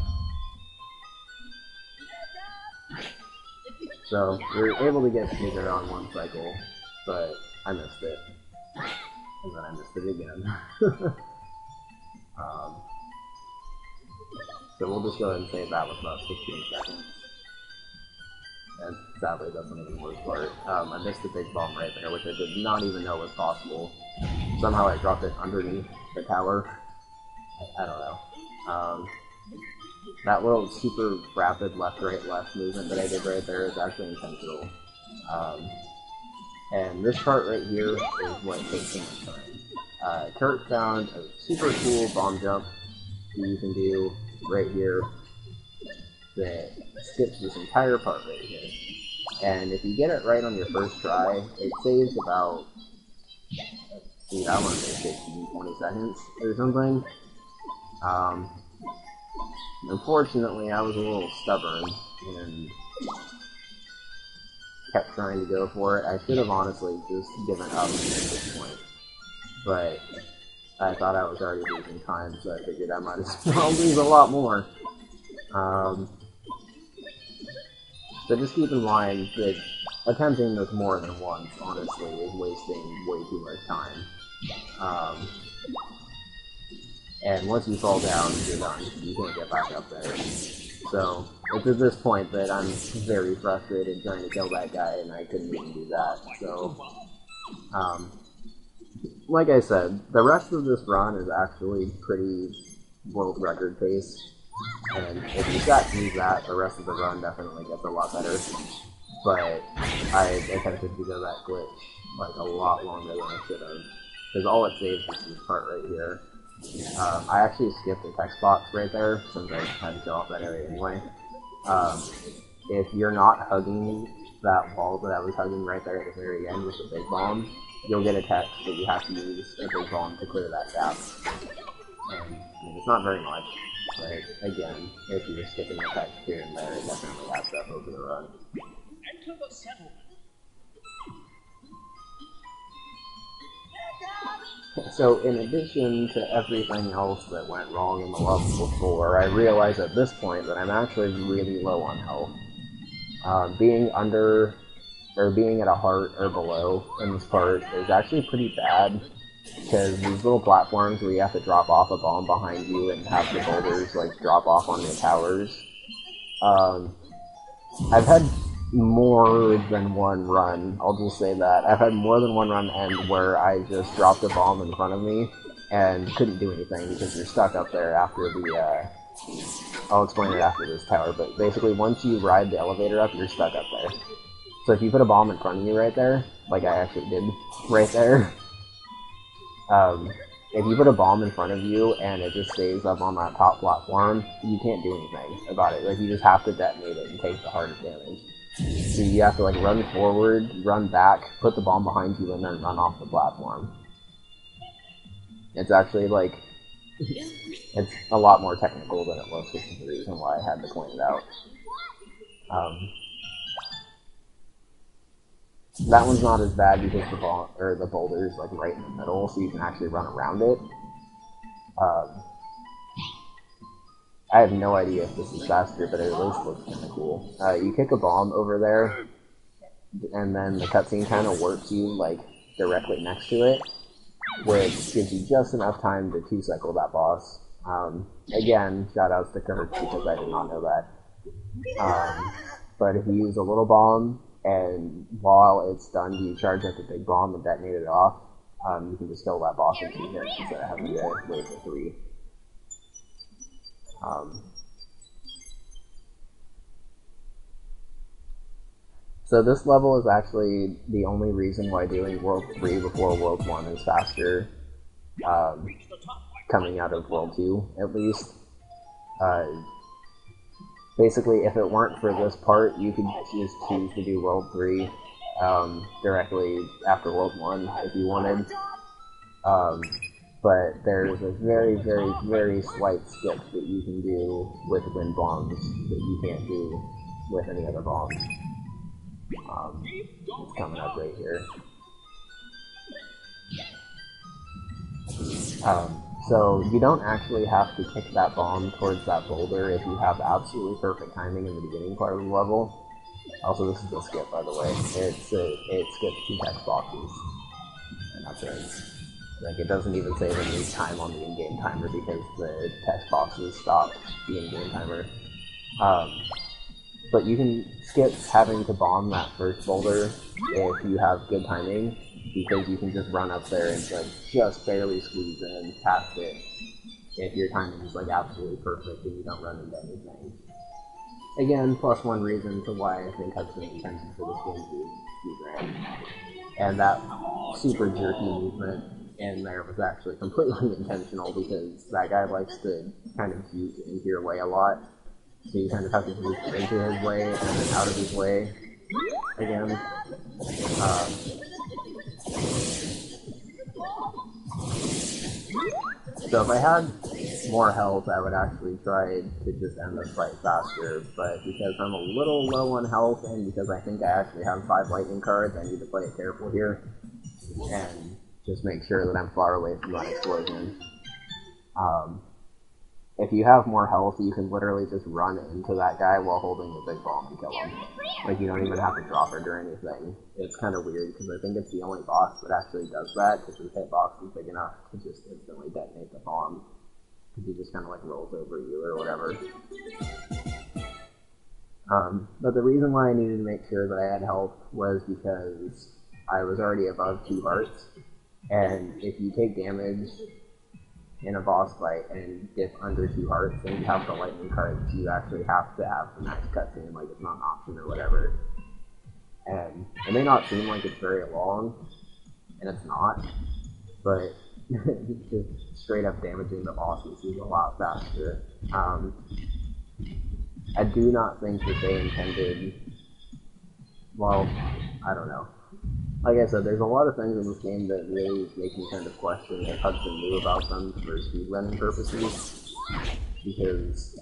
So, we were able to get Sneaker on 1 cycle, but I missed it. And then I missed it again. So we'll just go ahead and save that with about 16 seconds. And sadly, that's not even the worst part. I missed the big bomb right there, which I did not even know was possible. Somehow I dropped it underneath the tower. I don't know. That little super rapid left-right-left movement that I did right there is actually intentional. And this part right here is what takes so much time. Kirk found a super cool bomb jump that you can do right here that skips this entire part right here. And if you get it right on your first try, it saves about, I want to say 15, 20 seconds or something. Unfortunately, I was a little stubborn and kept trying to go for it. I should have honestly just given up at this point. but I thought I was already losing time, so I figured I might as well lose a lot more. So just keep in mind that attempting this more than once, honestly, is wasting way too much time. And once you fall down, you're done. You can't get back up there. So, it's at this point that I'm very frustrated trying to kill that guy, and I couldn't even do that. So, like I said, the rest of this run is actually pretty world record pace. And if you got to use that, the rest of the run definitely gets a lot better. But I attempted to do that glitch like a lot longer than I should have. Because all it saves is this part right here. I actually skipped the text box right there, since I had to go off that area anyway. If you're not hugging that wall that I was hugging right there at the very end with the big bomb, you'll get a text that you have to use a big bomb to clear that gap. And I mean, it's not very much, but again, if you're skipping the text here and there, it definitely adds up over the run. Enter the settlement. So, in addition to everything else that went wrong in the level before, I realize at this point that I'm actually really low on health. Being under, or being at a heart or below in this part is actually pretty bad, because these little platforms where you have to drop off a bomb behind you and have the boulders, like, drop off on the towers, I've had more than one run, I'll just say that. I've had more than one run end where I just dropped a bomb in front of me and couldn't do anything because you're stuck up there after the, I'll explain it after this tower, but basically once you ride the elevator up, you're stuck up there. So if you put a bomb in front of you right there, like I actually did right there, if you put a bomb in front of you and it just stays up on that top platform, you can't do anything about it. Like, you just have to detonate it and take the hardest damage. So you have to, like, run forward, run back, put the bomb behind you, and then run off the platform. It's actually, like, it's a lot more technical than it looks, which is the reason why I had to point it out. That one's not as bad because the boulder's, like, right in the middle, so you can actually run around it. I have no idea if this is faster, but it at least looks kind of cool. You kick a bomb over there, and then the cutscene kind of warps you, like, directly next to it, which gives you just enough time to 2-cycle that boss. Again, shoutouts to Kirk, because I did not know that. But if you use a little bomb, and while it's done, you charge up the big bomb and detonate it off, you can just kill that boss in 2 hits instead of having to wait for 3. So this level is actually the only reason why doing World 3 before World 1 is faster, coming out of World 2, at least. Basically, if it weren't for this part, you could just choose to do World 3 directly after World 1 if you wanted. But there's a very, very, very slight skip that you can do with wind bombs that you can't do with any other bombs. It's coming up right here. So you don't actually have to kick that bomb towards that boulder if you have absolutely perfect timing in the beginning part of the level. Also, this is a skip, by the way. It skips 2 text boxes, and that's it. Like, it doesn't even say the new time on the in-game timer because the text boxes stopped the in-game timer. But you can skip having to bomb that first boulder if you have good timing, because you can just run up there and, like, just barely squeeze in past it if your timing is, like, absolutely perfect and you don't run into anything. Again, plus one reason to why I think cutscene intention for this game to be grand. And that super jerky movement in there was actually completely intentional, because that guy likes to kind of juke into your way a lot. So you kind of have to juke into his way and then out of his way again. So if I had more health, I would actually try to just end this fight faster, but because I'm a little low on health, and because I think I actually have 5 lightning cards, I need to play it careful here. And just make sure that I'm far away from that explosion. If you have more health, you can literally just run into that guy while holding the big bomb and kill him. Like, you don't even have to drop it or anything. It's kind of weird, because I think it's the only boss that actually does that, because his hitbox is big enough to just instantly detonate the bomb. Because he just kind of, like, rolls over you or whatever. But the reason why I needed to make sure that I had health was because I was already above 2 hearts, and if you take damage in a boss fight and dip under 2 hearts, and you have the lightning cards, you actually have to have the max cutscene, like it's not an option or whatever. And it may not seem like it's very long, and it's not, but just straight up damaging the bosses is a lot faster. I do not think that they intended, well, I don't know. Like I said, there's a lot of things in this game that really make me kind of question if Hudson knew about them for speedrunning purposes. Because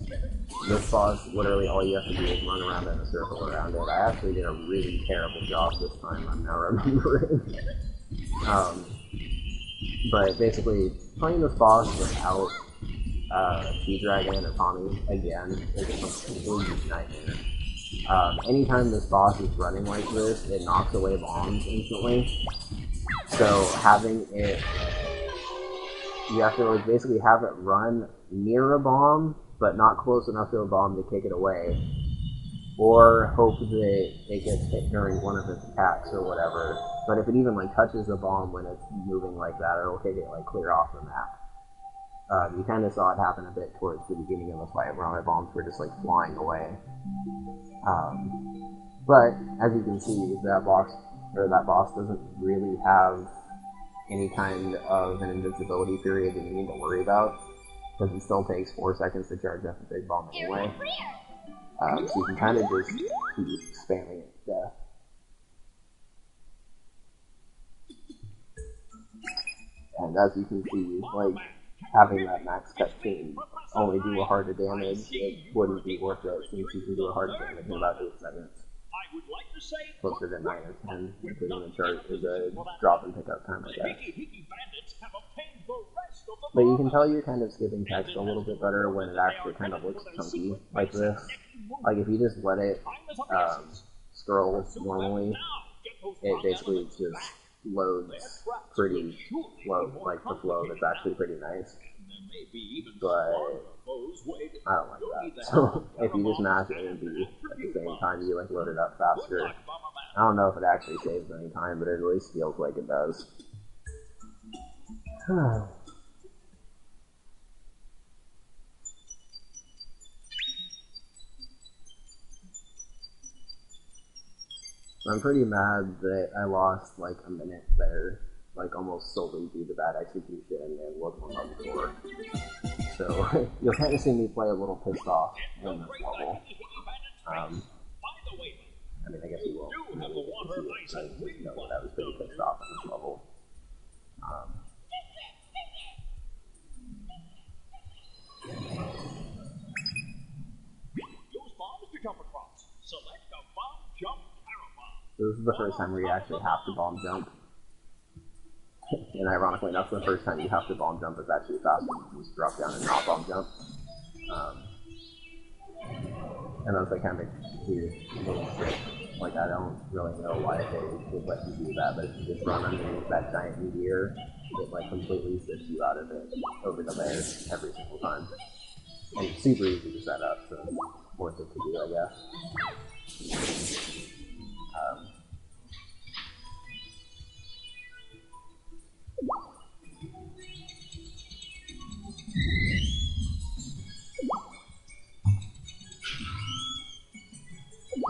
this boss, literally all you have to do is run around in a circle around it. I actually did a really terrible job this time, I'm now remembering. But basically, playing this boss without T-Dragon or Tommy, again, is a complete nightmare. Anytime this boss is running like this, it knocks away bombs instantly. So having it, you have to like basically have it run near a bomb, but not close enough to a bomb to kick it away, or hope that it gets hit during one of its attacks or whatever. But if it even like touches the bomb when it's moving like that, it'll kick it like clear off the map. You kind of saw it happen a bit towards the beginning of the fight, where all my bombs were just like flying away. But as you can see, that boss doesn't really have any kind of an invincibility period that you need to worry about, because it still takes 4 seconds to charge up a big bomb anyway. So you can kind of just keep spamming it to death. And as you can see, like, having that max cutscene only do a heart of damage, it wouldn't be worth it, since you can do a heart of damage in about 8 seconds. Closer to 9 or 10, including the chart is a drop and pick up time, I guess. But you can tell you're kind of skipping text a little bit better when it actually kind of looks chunky like this. Like, if you just let it scroll normally, it basically just loads pretty slow, like the flow that's actually pretty nice. But I don't like that. So if you just mash A and B at the same time, you like load it up faster. I don't know if it actually saves any time, but it at least feels like it does. I'm pretty mad that I lost like a minute there, like almost solely due to bad execution and what's on level 4. So you'll kind of see me play a little pissed off in this level. I mean, I guess you won't really see it, but you know that I was pretty pissed off in this level. So this is the first time where you actually have to bomb jump. And ironically enough, the first time you have to bomb jump is actually faster than you just drop down and not bomb jump. And that's like kind of a weird little trick. Like, I don't really know why they would let you do that, but if you just run underneath that giant meteor, it like completely zips you out of it over the layer every single time. And it's super easy to set up, so worth it to do, I guess.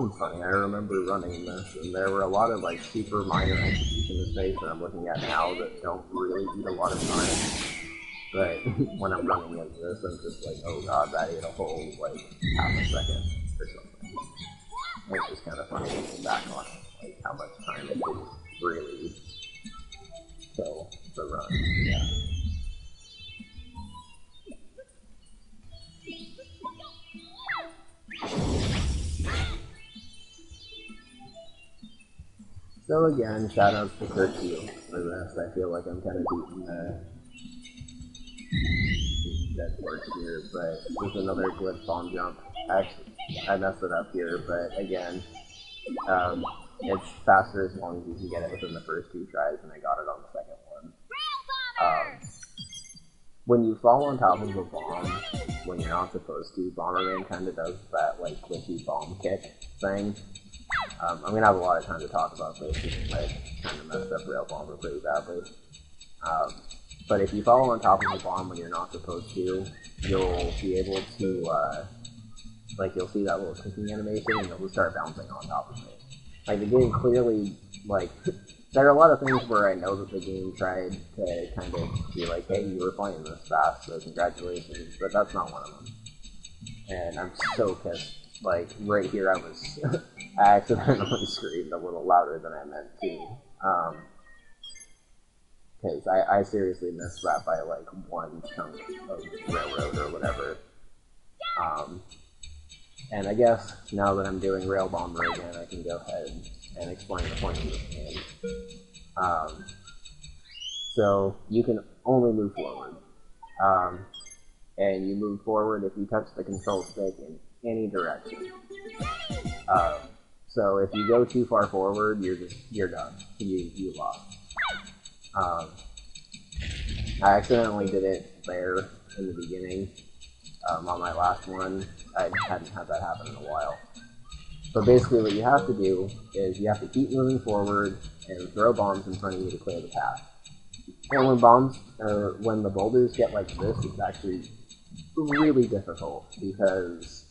It's funny, I remember running this, and there were a lot of like super minor execution mistakes that I'm looking at now that don't really eat a lot of time. But when I'm running into this, I'm just like, oh god, that ate a whole like half a second or something. And it's just kind of funny looking back on it, like how much time it didn't really kill the run. Yeah. So again, shoutouts to KirkQ for this. I feel like I'm kind of beating the dead horse here, but there's another glitch bomb jump. Actually, I messed it up here, but again, it's faster as long as you can get it within the first 2 tries, and I got it on the second one. When you fall on top of a bomb when you're not supposed to, Bomberman kind of does that like glitchy bomb kick thing. I'm gonna have a lot of time to talk about this because I kind of messed up Rail Bomber pretty badly. But if you fall on top of a bomb when you're not supposed to, you'll be able to, like, you'll see that little clicking animation and you'll just start bouncing on top of it. Like, the game clearly, like, there are a lot of things where I know that the game tried to kind of be like, hey, you were playing this fast, so congratulations, but that's not one of them. And I'm so pissed. Like, right here I was, I accidentally screamed a little louder than I meant to. Because I seriously missed that by like 1 chunk of railroad or whatever. And I guess now that I'm doing Rail Bomber again, I can go ahead and explain the point of this game. So you can only move forward. And you move forward if you touch the control stick in any direction. So if you go too far forward, you're done. You lost. I accidentally did it there in the beginning. On my last one, I hadn't had that happen in a while. But basically what you have to do is you have to keep moving forward and throw bombs in front of you to clear the path. And when the boulders get like this, it's actually really difficult because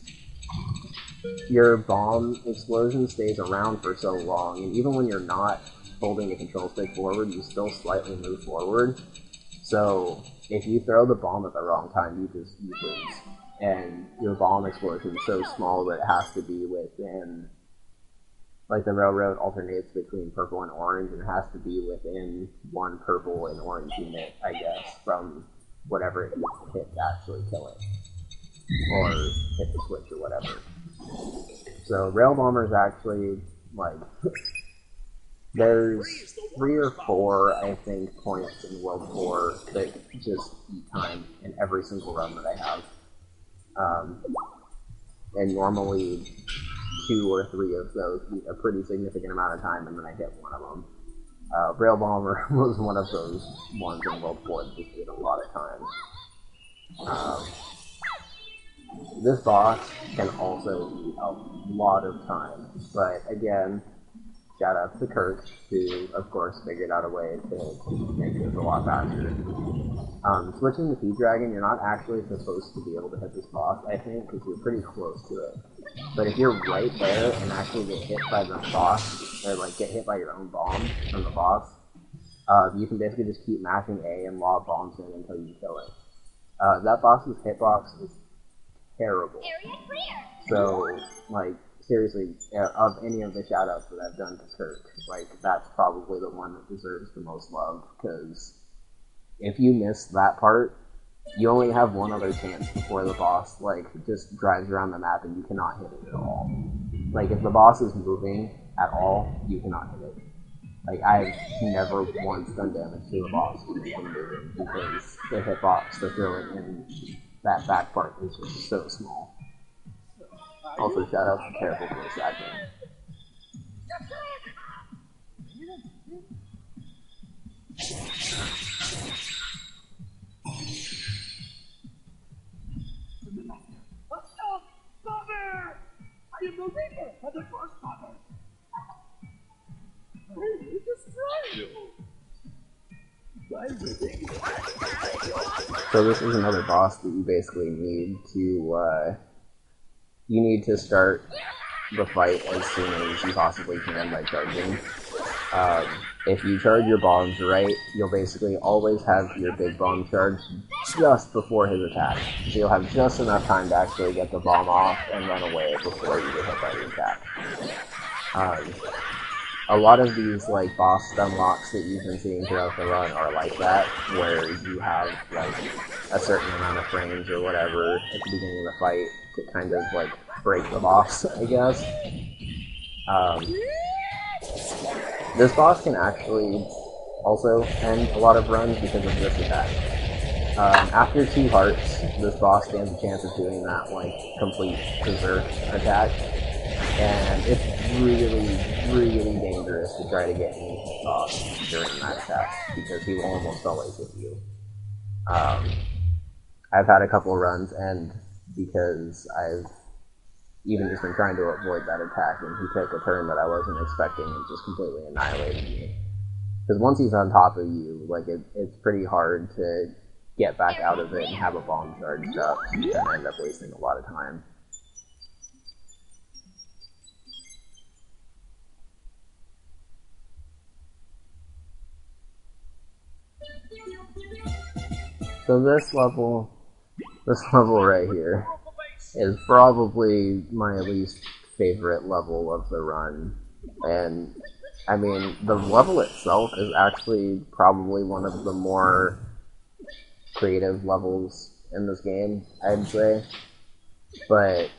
your bomb explosion stays around for so long, and even when you're not holding the control stick forward, you still slightly move forward. So if you throw the bomb at the wrong time, you lose. And your bomb explosion is so small that it has to be within, like the railroad alternates between purple and orange, and it has to be within 1 purple and orange unit, I guess, from whatever it needs to hit to actually kill it. Or hit the switch or whatever. So Rail Bomber is actually, like, there's 3 or 4, I think, points in World 4 that just eat time in every single run that I have. And normally 2 or 3 of those eat a pretty significant amount of time, and then I hit one of them. Rail Bomber was one of those ones in World 4 that just ate a lot of time. This boss can also eat a lot of time, but again, shout out to Kirk, who of course figured out a way to make this a lot faster. Switching to P-Dragon, you're not actually supposed to be able to hit this boss, I think, because you're pretty close to it. But if you're right there and actually get hit by the boss, or like get hit by your own bomb from the boss, you can basically just keep mashing A and lob bombs in until you kill it. That boss's hitbox is terrible. So, like, seriously, of any of the shoutouts that I've done to Kirk, like, that's probably the one that deserves the most love, because if you miss that part, you only have one other chance before the boss, like, just drives around the map and you cannot hit it at all. Like, if the boss is moving at all, you cannot hit it. Like, I've never once done damage to a boss when it's moving, because the hitbox to throw it in that back part is just so small. Also, shout out to terrible voice acting. Bomber! I am the Reaper of the first Bomber! I will destroy you! So this is another boss that you basically need to start the fight as soon as you possibly can by charging. If you charge your bombs right, you'll basically always have your big bomb charged just before his attack. So you'll have just enough time to actually get the bomb off and run away before you get hit by the attack. A lot of these like boss stun locks that you've been seeing throughout the run are like that, where you have like a certain amount of frames or whatever at the beginning of the fight to kind of like break the boss, I guess. This boss can actually also end a lot of runs because of this attack. After 2 hearts, this boss stands a chance of doing that, like, complete berserk attack. And it's really, really dangerous to try to get me off during that attack, because he will almost always hit you. I've had a couple runs end because I've even just been trying to avoid that attack, and he took a turn that I wasn't expecting and just completely annihilated me. Because once he's on top of you, like, it's pretty hard to get back out of it and have a bomb charged up, and end up wasting a lot of time. So this level right here is probably my least favorite level of the run. And, I mean, the level itself is actually probably one of the more creative levels in this game, I'd say. But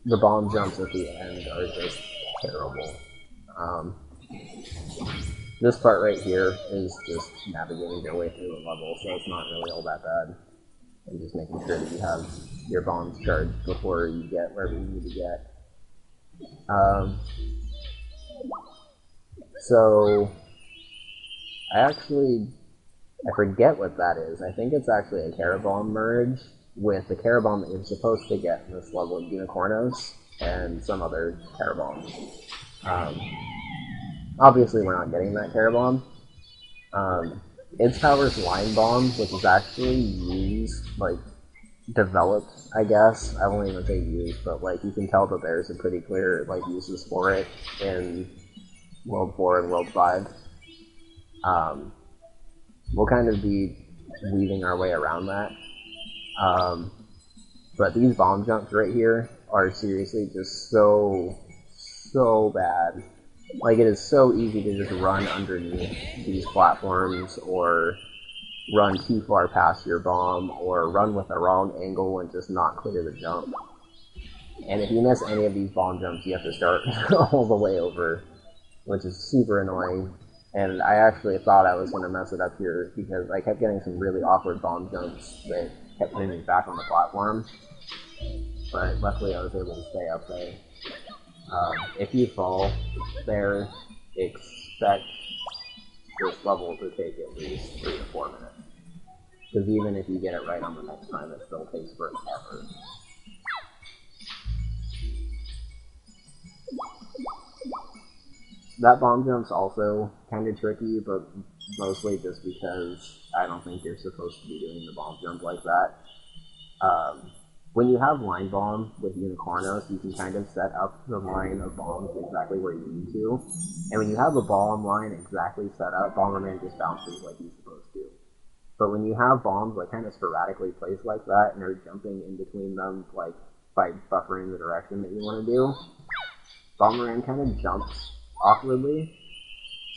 the bomb jumps at the end are just terrible. This part right here is just navigating your way through the level, so it's not really all that bad. And just making sure that you have your bombs charged before you get wherever you need to get. So, I forget what that is. I think it's actually a Carabomb merge with the Carabomb that you're supposed to get in this level of Unicornos and some other Carabombs. Obviously, we're not getting that Carabomb. Its power's Line Bomb, which is actually used, like, developed, I guess. I won't even say used, but, like, you can tell that there's a pretty clear, like, uses for it in World 4 and World 5. We'll kind of be weaving our way around that. But these bomb jumps right here are seriously just so bad. Like, it is so easy to just run underneath these platforms, or run too far past your bomb, or run with the wrong angle and just not clear the jump. And if you miss any of these bomb jumps, you have to start all the way over, which is super annoying. And I actually thought I was going to mess it up here, because I kept getting some really awkward bomb jumps that kept putting me back on the platform. But luckily I was able to stay up there. If you fall there, expect this level to take at least 3 to 4 minutes. Because even if you get it right on the next time, it still takes forever. That bomb jump's also kind of tricky, but mostly just because I don't think you're supposed to be doing the bomb jump like that. When you have Line Bomb with Unicornos, you can kind of set up the line of bombs exactly where you need to. And when you have a bomb line exactly set up, Bomberman just bounces like he's supposed to. But when you have bombs like kind of sporadically placed like that, and are jumping in between them, like by buffering the direction that you want to do, Bomberman kind of jumps awkwardly.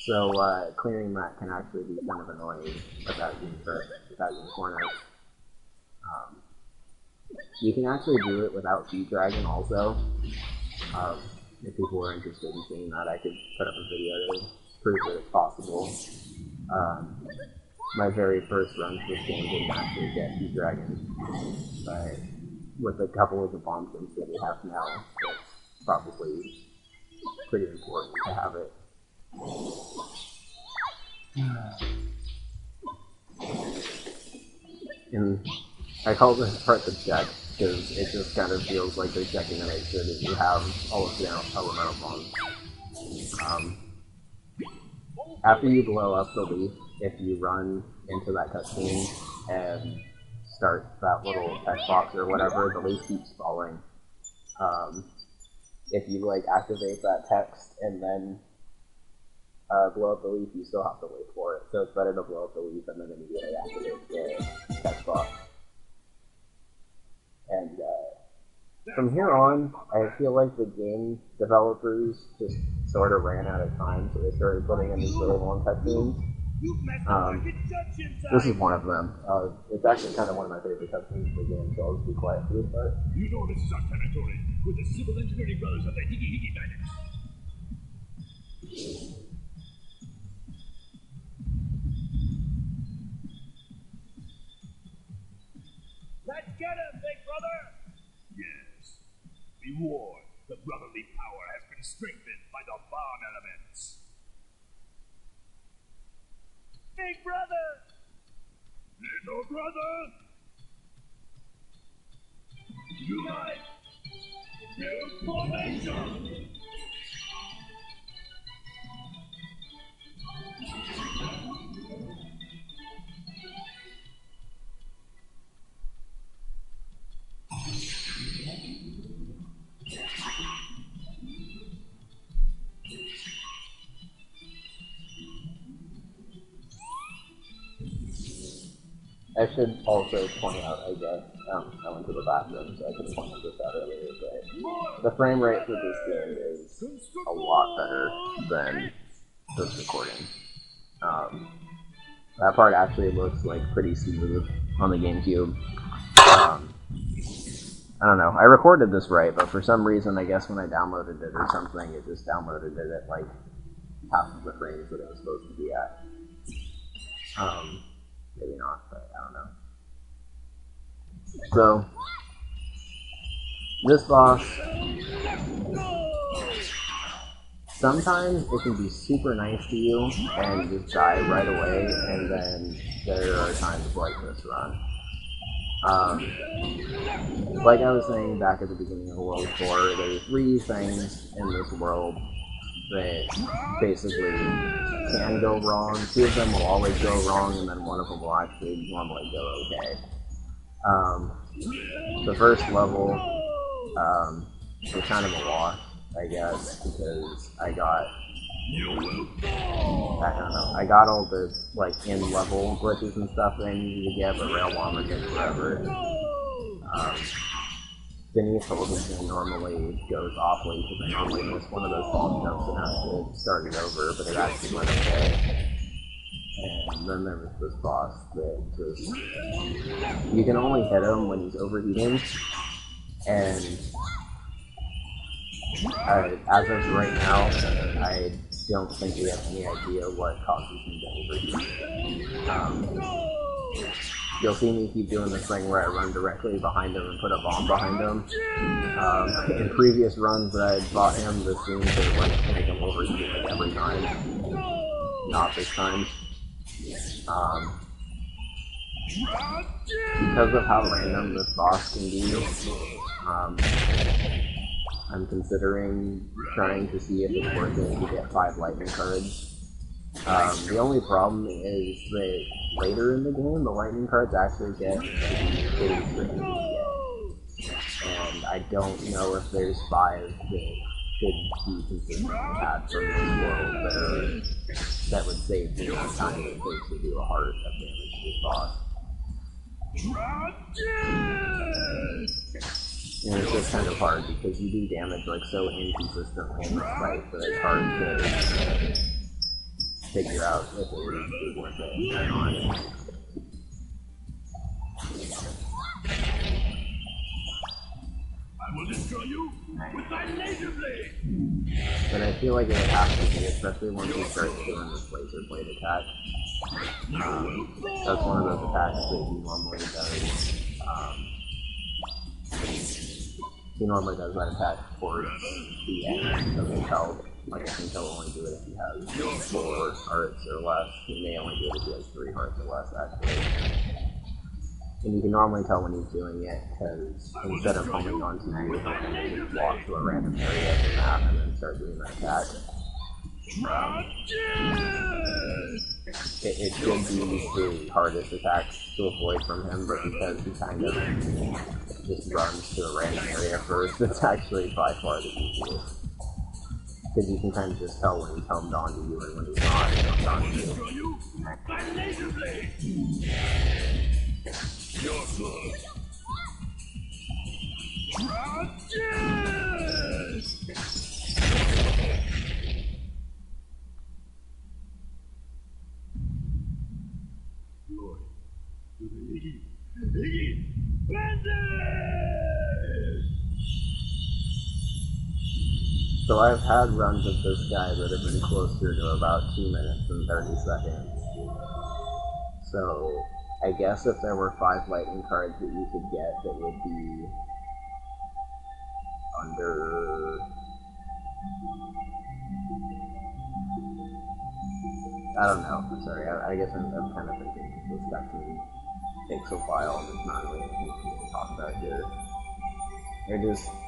So clearing that can actually be kind of annoying without Unicornos. You can actually do it without Speed Dragon also. If people are interested in seeing that, I could put up a video to prove that it's possible. My very first run for this game didn't actually get Speed Dragon, but with a couple of the bomb jumps that we have now, it's probably pretty important to have it. And I call this part the check, because it just kind of feels like they're checking to make sure that you have all of the elemental bombs. After you blow up the leaf, if you run into that cutscene and start that little text box or whatever, the leaf keeps falling. If you like activate that text and then blow up the leaf, you still have to wait for it. So it's better to blow up the leaf and then immediately activate the text box. And from here on, I feel like the game developers just sort of ran out of time, so they started putting in these really long cutscenes. This is one of them. It's actually kind of one of my favorite cutscenes in the game, so I'll just be quiet for this part. You know this is our territory, with the civil engineering brothers of the Higgy Higgy Bandits. worldly power has been strengthened by the bomb elements. Big brother! Little brother! Unite! New formation! I should also point out, I guess, I went to the bathroom, so I could have pointed this out earlier, but the frame rate for this game is a lot better than this recording. That part actually looks like pretty smooth on the GameCube. I don't know, I recorded this right, but for some reason, I guess when I downloaded it or something, it just downloaded it at like half of the frames that it was supposed to be at. Maybe not, but I don't know. So, this boss, sometimes it can be super nice to you and just die right away, and then there are times like this run. Like I was saying back at the beginning of World 4, there's 3 things in this world that basically can go wrong. 2 of them will always go wrong, and then 1 of them will actually normally go okay. The first level was kind of a wash, I guess, because I got all the like in-level glitches and stuff that I needed to get, but Rail Bomber takes forever. Beneath Holding normally goes awfully because I normally miss one of those bomb jumps and have to start it over, but it actually went okay. And then there was this boss that just, you can only hit him when he's overheating, and as of right now, I don't think we have any idea what causes him to overheat. You'll see me keep doing this thing where I run directly behind him and put a bomb behind him. In previous runs that I had fought him, this seemed to like make him overheat like every time. Not this time. Because of how random this boss can be, I'm considering trying to see if it's worth it to get 5 lightning cards. The only problem is that later in the game, the lightning cards actually get pretty tricky to get. And I don't know if there's 5 that could be consistently had from this world that would save the amount of time it takes to do a heart of damage to this boss. And it's just kind of hard because you do damage like so inconsistently in this fight that it's hard to figure out if it would be worth it or not. I will destroy you with my laser blade! But I feel like it would have to be, especially once you start doing this laser blade attack. That's one of those attacks that he normally does. He normally does that attack towards the end, so I think he'll only do it if he has 4 hearts or less. He may only do it if he has 3 hearts or less, actually. And you can normally tell when he's doing it, because instead of holding on to you, he'll just walk to a random area of the map and then start doing that attack. It should be the hardest attack to avoid from him, but because he kind of just runs to a random area first, it's actually by far the easiest. Because you can kind of just tell when he's homed onto you and when he's not homed onto you. So I've had runs of this guy that have been closer to about 2 minutes and 30 seconds. So I guess if there were 5 lightning cards that you could get that would be under I don't know. I'm sorry. I guess I'm kind of thinking this section takes a while and there's not really anything for me to talk about here.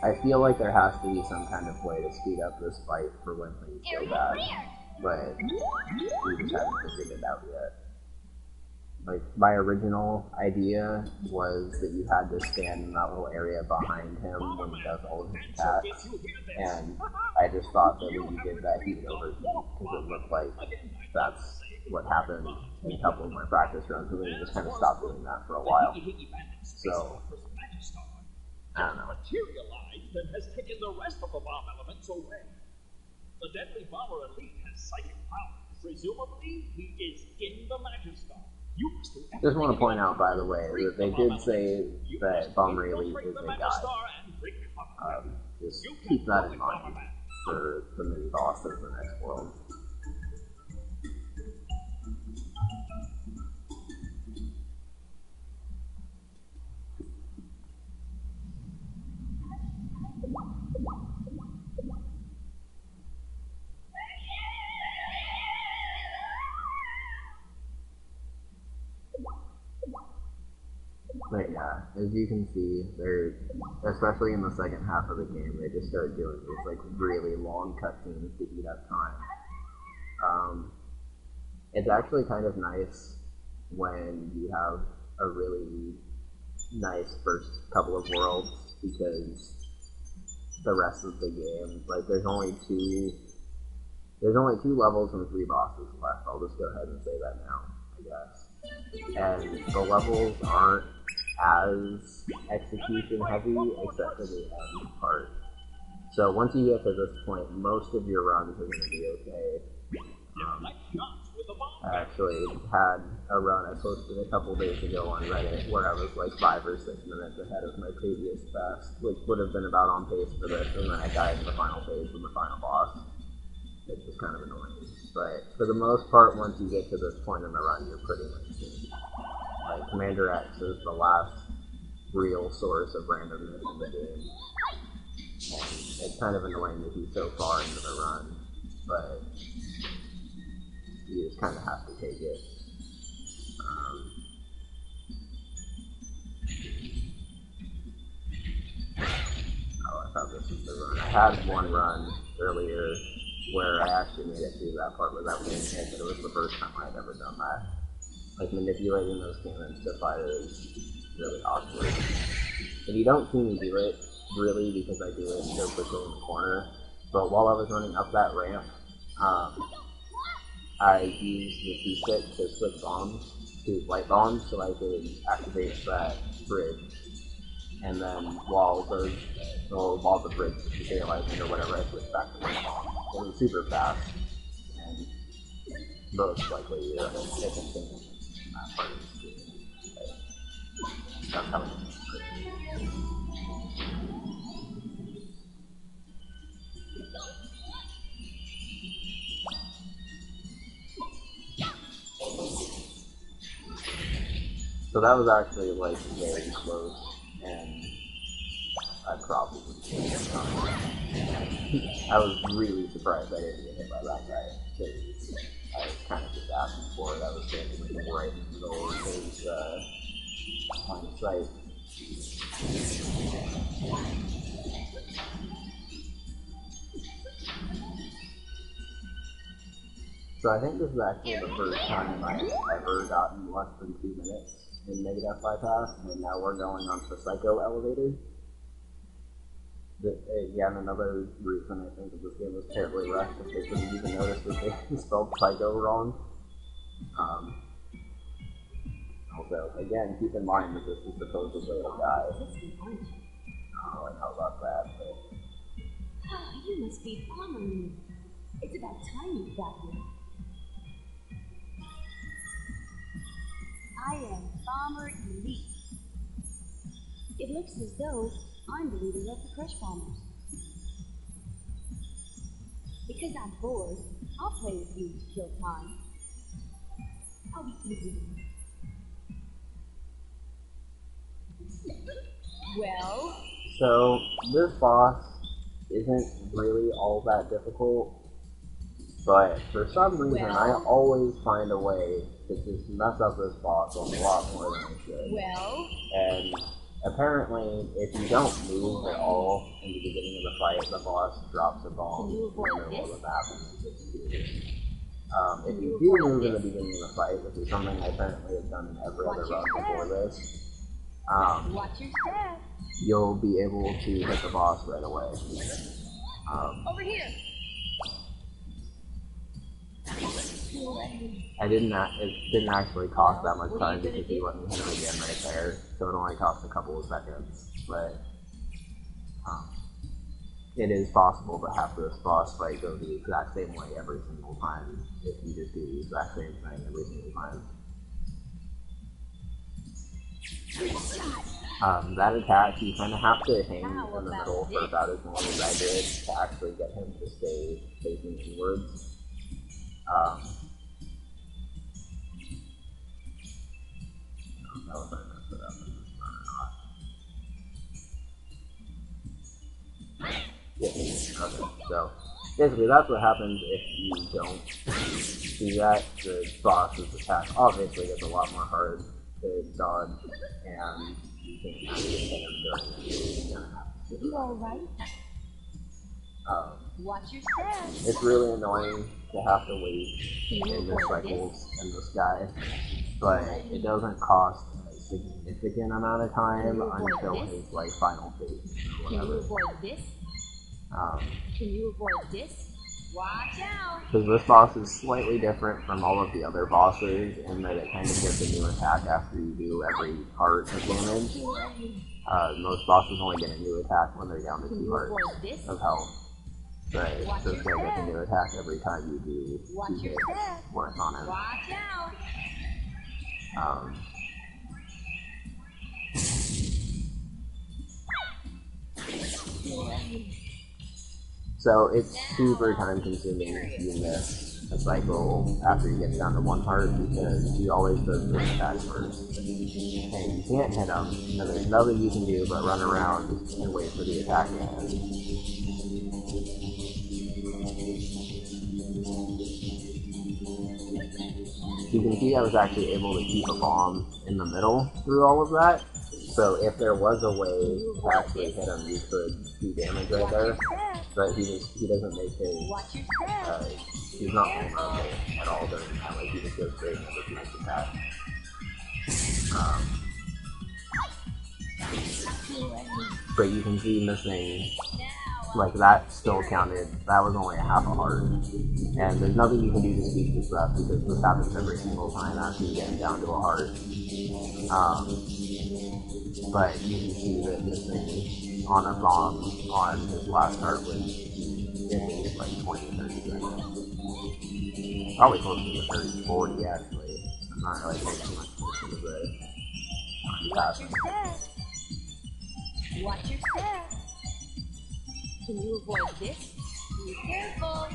I feel like there has to be some kind of way to speed up this fight for when things go bad, but we just haven't figured it out yet. Like, my original idea was that you had to stand in that little area behind him when he does all of his attacks, and I just thought that when you did that he would overheat, because it looked like that's what happened in a couple of my practice runs, and then you just kind of stopped doing that for a while. So, I don't know. Materialized and has taken the rest of the bomb elements away. The deadly bomber elite has psychic power. Presumably, he is in the Magistar. Just want to point out, by the way, that they did say that Bomber Elite is a guy. Just keep that in mind for the mini boss of the next world. But yeah, as you can see, they're, especially in the second half of the game, they just start doing these like really long cutscenes to eat up time. It's actually kind of nice when you have a really nice first couple of worlds, because the rest of the game, like there's only two levels and 3 bosses left. I'll just go ahead and say that now, I guess. And the levels aren't as execution heavy except for the end part. So once you get to this point, most of your runs are going to be okay. I actually had a run I posted a couple days ago on Reddit where I was like 5 or 6 minutes ahead of my previous best, which would have been about on pace for this, and then I died in the final phase with the final boss. It's just kind of annoying. But for the most part, once you get to this point in the run, you're pretty much good. Like, Commander X is the last real source of randomness in the game. And it's kind of annoying that he's so far into the run, but you just kind of have to take it. I thought this was the run. I had one run earlier where I actually made it through that part without getting hit, but it was the first time I'd ever done that. Like, manipulating those cannons to fire is really awkward. And you don't see me do it, really, because I do it so quickly in the corner. But while I was running up that ramp, I used the C-stick to switch bombs to light bombs so I could activate that bridge. And then while the bridge was materializing or whatever, I switched back to light bombs. It was super fast, and most likely you're going to take anything in that part of the game. That's how it is. So that was actually like very close, and I probably would have done. I was really surprised I didn't get hit by that guy, because I was kind of just asking for it. I was standing like right in the middle of his line of sight. So I think this is actually the first time I've ever gotten less than 2 minutes in negative bypass, and now we're going on to the Psycho Elevator. Again, another reason I think that this game was terribly rushed, is they couldn't even notice that they spelled Psycho wrong. Also, again, keep in mind that this is supposedly a guy. I don't really know about that, but... You must be Bomberman. It's about time you got here. I am Bomber Elite. It looks as though I'm the leader of the Crush Bombers. Because I'm bored, I'll play with you to kill time. I'll be easy. Well? So, this boss isn't really all that difficult, but for some reason I always find a way to just mess up this boss a lot more than I should. And apparently, if you don't move at all in the beginning of the fight, the boss drops a bomb in the middle of the map and disappears. If you do move in the beginning of the fight, which is something I apparently have done in every other run before this, you'll be able to hit the boss right away. Over here. It didn't actually cost that much time because he let me hit him again right there, so it only cost a couple of seconds. But it is possible to have this boss fight go the exact same way every single time if you just do the exact same thing every single time. That attack, you kind of have to hang in the middle for about as long as I did to actually get him to stay facing inwards. I don't know if I messed it up in this run or not. Yeah, okay, so basically that's what happens if you don't do that. The boss's attack obviously gets a lot more hard to dodge, and you can actually hit him during it. You alright? Watch your step. It's really annoying to have to wait in the cycles in the sky, but it doesn't cost a significant amount of time until his like final phase or whatever. Can you avoid this? Can you avoid this? Watch out! Because this boss is slightly different from all of the other bosses in that it kind of gets a new attack after you do every heart of damage. Most bosses only get a new attack when they're down to 2 hearts of health. But this guy gets a new attack every time you do 2 hits worth on him. Watch out! So it's super time consuming if you miss a cycle after you get down to 1 heart because he always does this attack first. And you can't hit him, and there's nothing you can do but run around and wait for the attack to end. You can see I was actually able to keep a bomb in the middle through all of that. So if there was a way to actually hit him, you could do damage right there. But he doesn't make his, he's not vulnerable at all during the time. Like, he just goes straight into the next attack. But you can see missing, like, that still counted. That was only a half a heart. And there's nothing you can do to speed this up because this happens every single time after you get down to a heart. But you can see that missing on a bomb on his last heart was at least like 20 to 30 seconds. Probably closer to 30 to 40 actually. I'm not really paying too much attention to the passing. Watch your step. Can you avoid this? Be careful.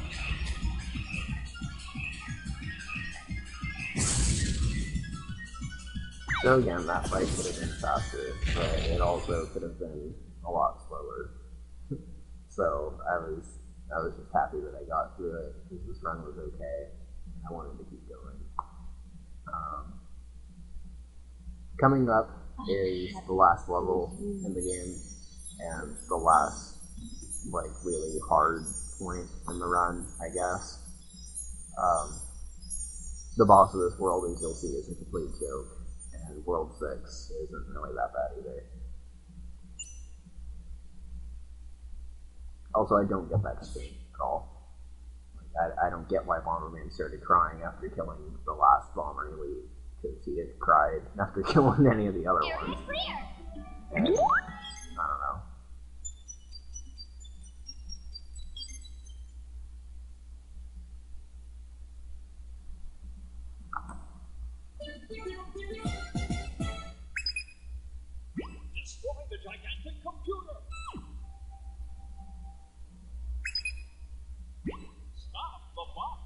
So again, that fight could have been faster, but it also could have been a lot slower. So I was just happy that I got through it because this run was okay. I wanted to keep going. Coming up is the last level in the game and the last like really hard point in the run, I guess. The boss of this world, as you'll see, is a complete joke. And World 6 isn't really that bad either. Also, I don't get that cutscene at all. Like, I don't get why Bomberman started crying after killing the last Bomber Elite, because he had cried after killing any of the other ones. And, I don't know. Destroy the gigantic computer! Stop the box!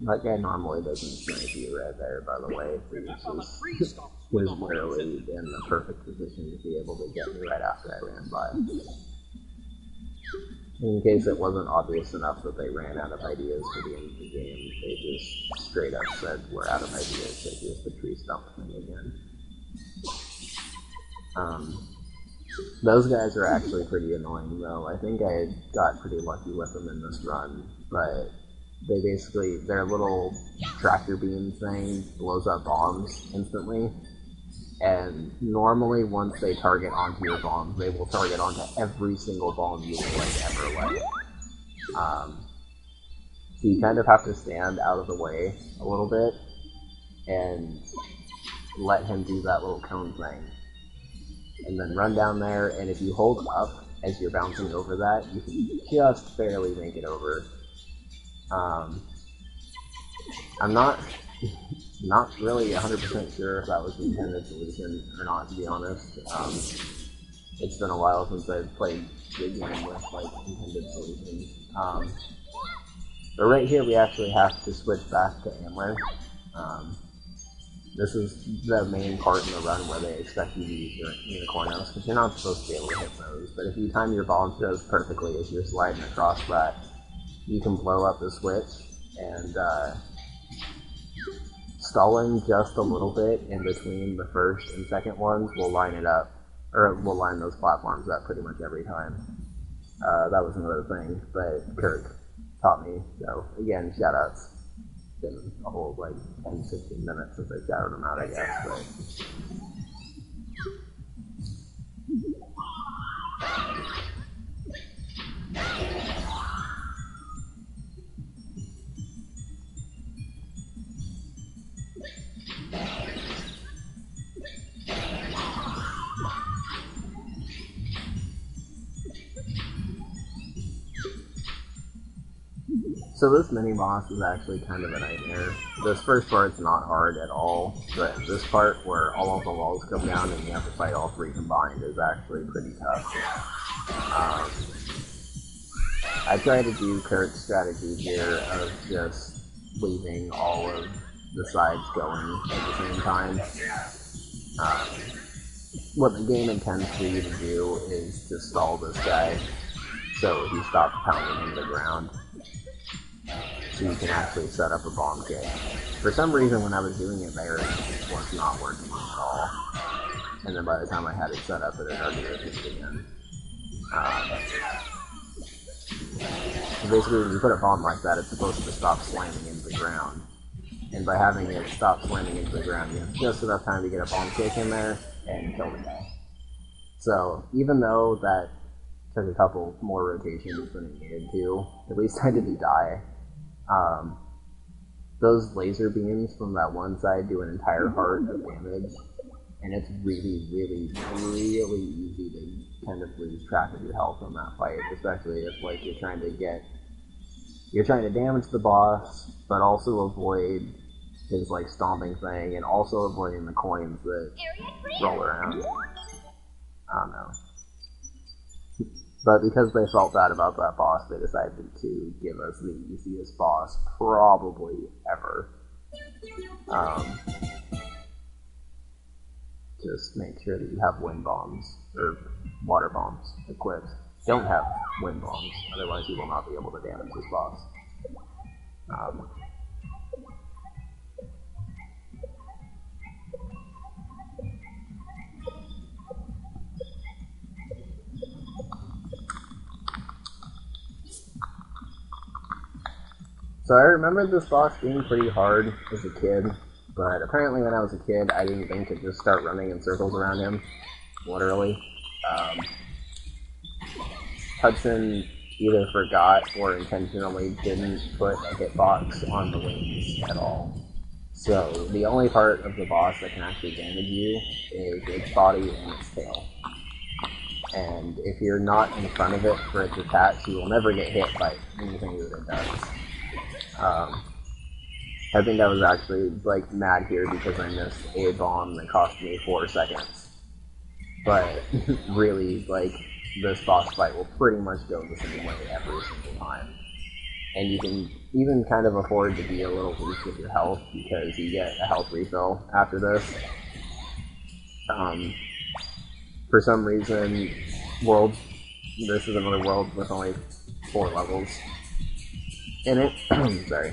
That guy normally doesn't snipe you right there, by the way. This was literally in the perfect position to be able to get me right after I ran by. In case it wasn't obvious enough that they ran out of ideas for the end of the game, they just straight up said, we're out of ideas, so here's the tree stump thing again. Those guys are actually pretty annoying, though. I think I got pretty lucky with them in this run, but they basically, their little tractor beam thing blows up bombs instantly, and normally once they target onto your bombs, they will target onto every single bomb you will ever let. So you kind of have to stand out of the way a little bit and let him do that little cone thing. And then run down there, and if you hold up as you're bouncing over that, you can just barely make it over. I'm not really 100% sure if that was the intended solution or not, to be honest. It's been a while since I've played the game with like intended solutions. But right here we actually have to switch back to Amler. This is the main part in the run where they expect you to use your unicornos, because you're not supposed to be able to hit those, but if you time your bomb throws perfectly as you're sliding across that, you can blow up the switch, and stalling just a little bit in between the first and second ones will line it up, or will line those platforms up pretty much every time. That was another thing, but Kirk taught me, so again, shoutouts. It's been a whole like 10-15 minutes since I shouted them out, I guess, but so this mini-boss is actually kind of a nightmare. This first part's not hard at all, but this part where all of the walls come down and you have to fight all three combined is actually pretty tough. I try to do Kirk's strategy here of just leaving all of the sides going at the same time. What the game intends for you to do is to stall this guy so he stops pounding into the ground, so you can actually set up a bomb kit. For some reason, when I was doing it there, it was not working at all. And then by the time I had it set up, it had already worked again. So basically, when you put a bomb like that, it's supposed to stop slamming into the ground. And by having it stop slamming into the ground, you have just enough time to get a bomb kick in there and kill the guy. So even though that took a couple more rotations than it needed to, at least I didn't die. Those laser beams from that one side do an entire heart of damage, and it's really, really, really easy to kind of lose track of your health on that fight, especially if like you're trying to damage the boss, but also avoid his like stomping thing, and also avoiding the coins that roll around. I don't know. But because they felt bad about that boss, they decided to give us the easiest boss probably ever. Just make sure that you have wind bombs, or water bombs equipped. Don't have wind bombs, otherwise you will not be able to damage this boss. So I remember this boss being pretty hard as a kid, but apparently when I was a kid, I didn't think to just start running in circles around him, literally. Hudson either forgot or intentionally didn't put a hitbox on the wings at all. So the only part of the boss that can actually damage you is its body and its tail. And if you're not in front of it for its attacks, you will never get hit by anything that it does. I think I was actually like mad here because I missed a bomb that cost me 4 seconds. But really, like, this boss fight will pretty much go the same way every single time. and you can even kind of afford to be a little weak with your health because you get a health refill after this. For some reason, this is another world with only 4 levels in it. Sorry.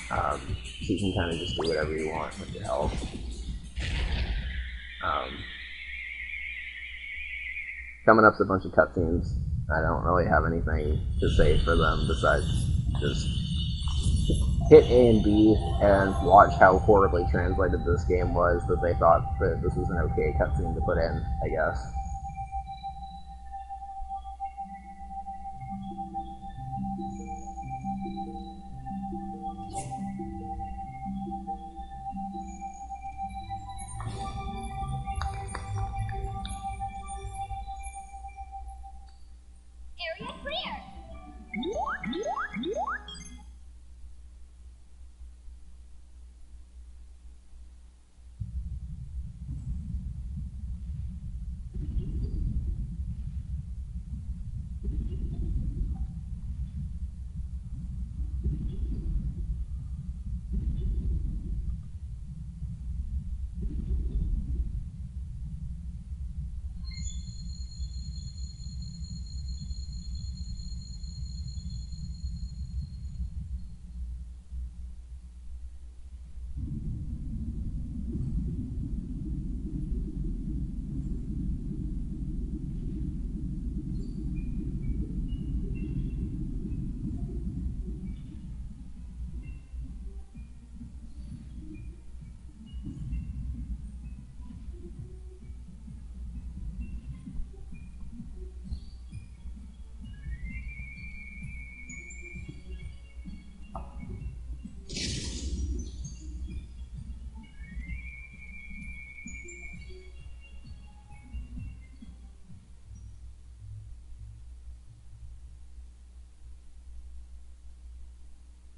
So you can kind of just do whatever you want with your health. Coming up's a bunch of cutscenes. I don't really have anything to say for them besides just hit A and B and watch how horribly translated this game was that they thought that this was an okay cutscene to put in, I guess. Area clear.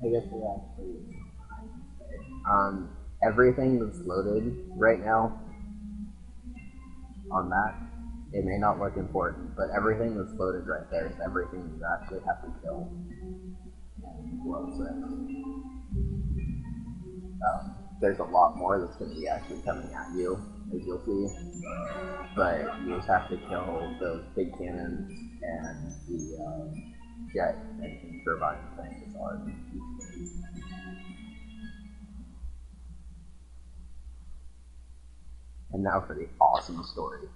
I guess we're actually everything that's loaded right now on that, it may not look important, but everything that's loaded right there is everything you actually have to kill in World 6. There's a lot more that's going to be actually coming at you, as you'll see, but you just have to kill those big cannons and the jet engine turbine things on each phase. And now for the awesome story.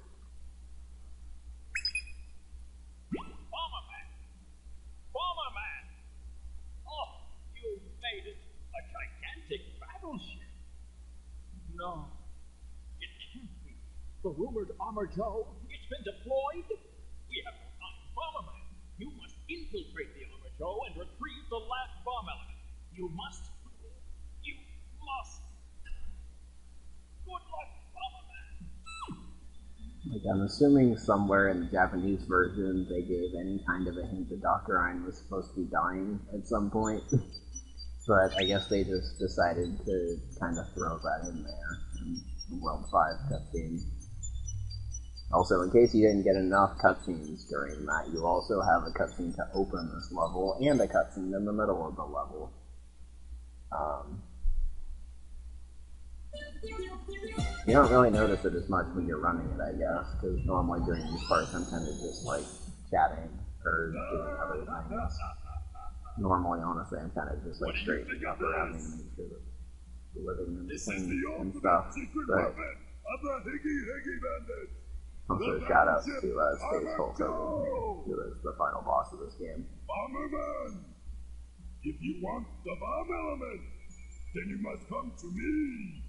Bomberman! Bomberman! Oh, you made it! A gigantic battleship! No, it can't be. The rumored Armor Joe, it's been deployed? We have no time. Bomberman, you must infiltrate the Armor Joe and retrieve the last bomb element. You must. You must. Good luck, Bomberman. Like, I'm assuming somewhere in the Japanese version they gave any kind of a hint that Dr. Ein was supposed to be dying at some point. But I guess they just decided to kind of throw that in there in the World 5 cutscene. Also, in case you didn't get enough cutscenes during that, you also have a cutscene to open this level, and a cutscene in the middle of the level. You don't really notice it as much when you're running it, I guess, because normally during these parts I'm kind of just, like, chatting or doing other things. Normally, honestly, I'm kind of just, like, straightening up around me to make sure that the living and stuff, but also shout out to Space Hulk who is the final boss of this game. Bomberman! If you want the bomb element, then you must come to me.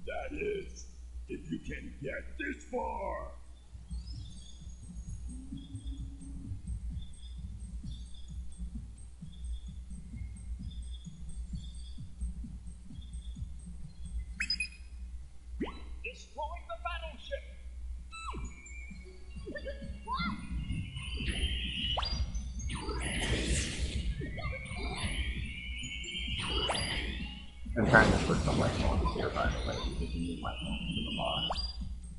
That is, if you can get this far. Destroy the battleship! I'm trying to put some light bulbs here, by the way, because you need light bulbs for the boss.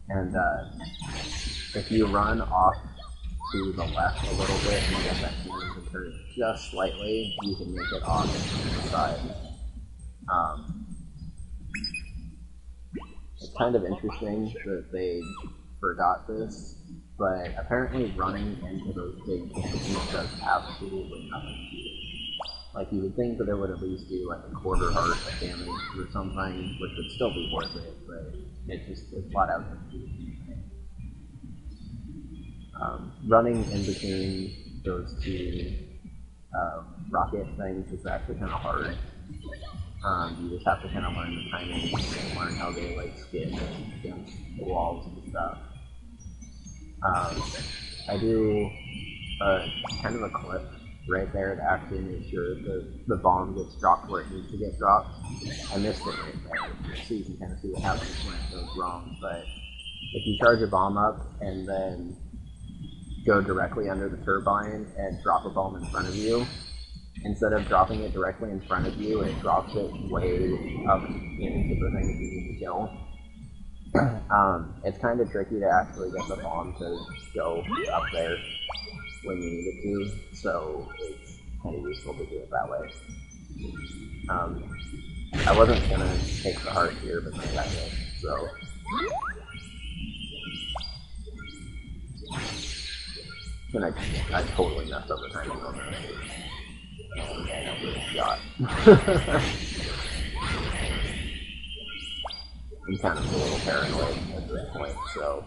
And if you run off to the left a little bit and get that camera to turn just slightly, you can make it off to the side. It's kind of interesting that they forgot this, but apparently running into those big cannons does absolutely nothing to you. Like, you would think that it would at least do like a quarter heart of damage or something, which would still be worth it, but it flat out doesn't do anything. Running in between those two rocket things is actually kind of hard. You just have to kind of learn the timing and learn how they like skid against the walls and stuff. I do kind of a clip right there to actually make sure that the bomb gets dropped where it needs to get dropped. I missed it right there, so you can kind of see what happens when it goes wrong. But if you charge a bomb up and then go directly under the turbine and drop a bomb in front of you, instead of dropping it directly in front of you, it drops it way up into the thing that you need to kill. It's kind of tricky to actually get the bomb to go up there when you need it to, so it's kind of useful to do it that way. I wasn't gonna take the heart here, but then I did, so. And I totally messed up the timing on that. And I really shot. I'm kind of a little paranoid at this point, so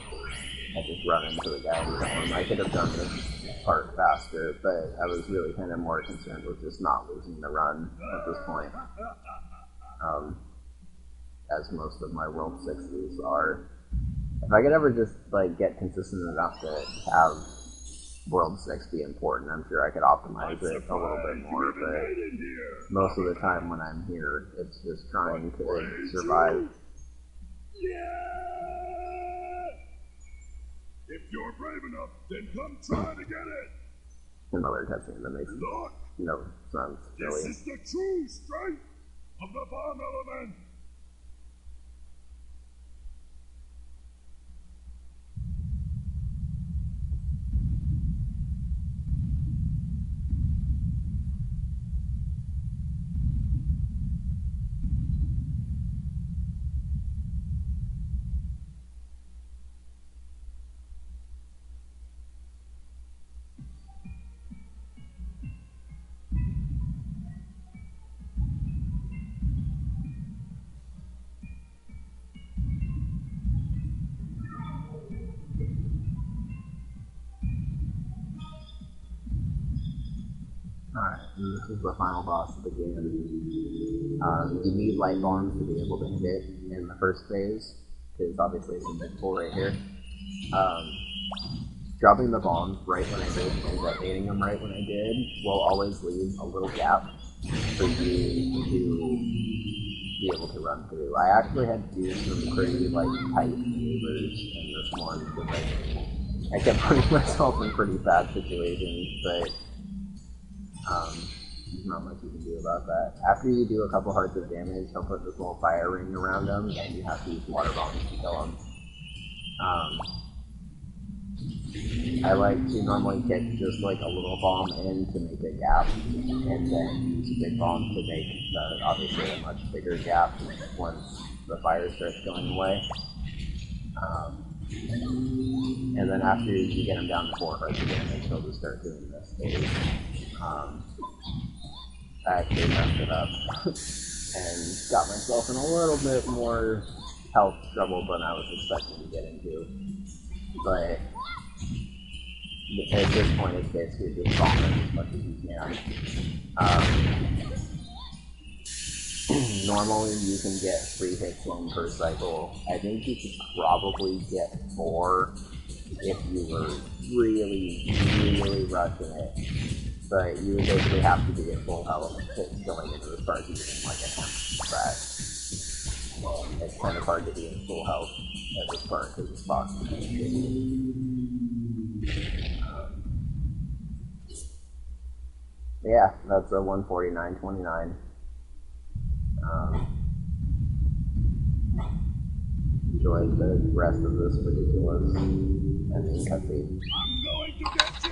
I just run into the guy and kill him. I could have done this part faster, but I was really kind of more concerned with just not losing the run at this point. As most of my World 6s are. If I could ever just like get consistent enough to have World 6 be important, I'm sure I could optimize it a little bit more, but most of the time when I'm here, it's just trying to survive. Yeah! If you're brave enough, then come try to get it! Another cutscene that makes no sense, really. This is the true strength of the bomb element! Alright, and this is the final boss of the game. You need light bombs to be able to hit it in the first phase, because obviously it's invincible right here. Dropping the bombs right when I did and detonating them right when I did will always leave a little gap for you to be able to run through. I actually had to do some pretty like tight maneuvers in this one, because I kept putting myself in pretty bad situations, but there's not much you can do about that. After you do a couple hearts of damage, he'll put this little fire ring around them, and you have to use water bombs to kill him. I like to normally kick just like a little bomb in to make a gap, and then use a big bomb to make obviously a much bigger gap once the fire starts going away. And then after you get him down to 4 hearts of damage, he'll just start doing this phase. I actually messed it up and got myself in a little bit more health trouble than I was expecting to get into. But at this point, it's basically just bombing as much as you can. Normally, you can get 3 hits in per cycle. I think you could probably get 4 if you were really rushing it. But you would basically have to be at full health going into this part, even like a track. It's kind of hard to be in full health at this part because this box is kind of shitty. Yeah, that's a 149.29. Enjoy the rest of this ridiculous ending cutscene. I'm going to get you!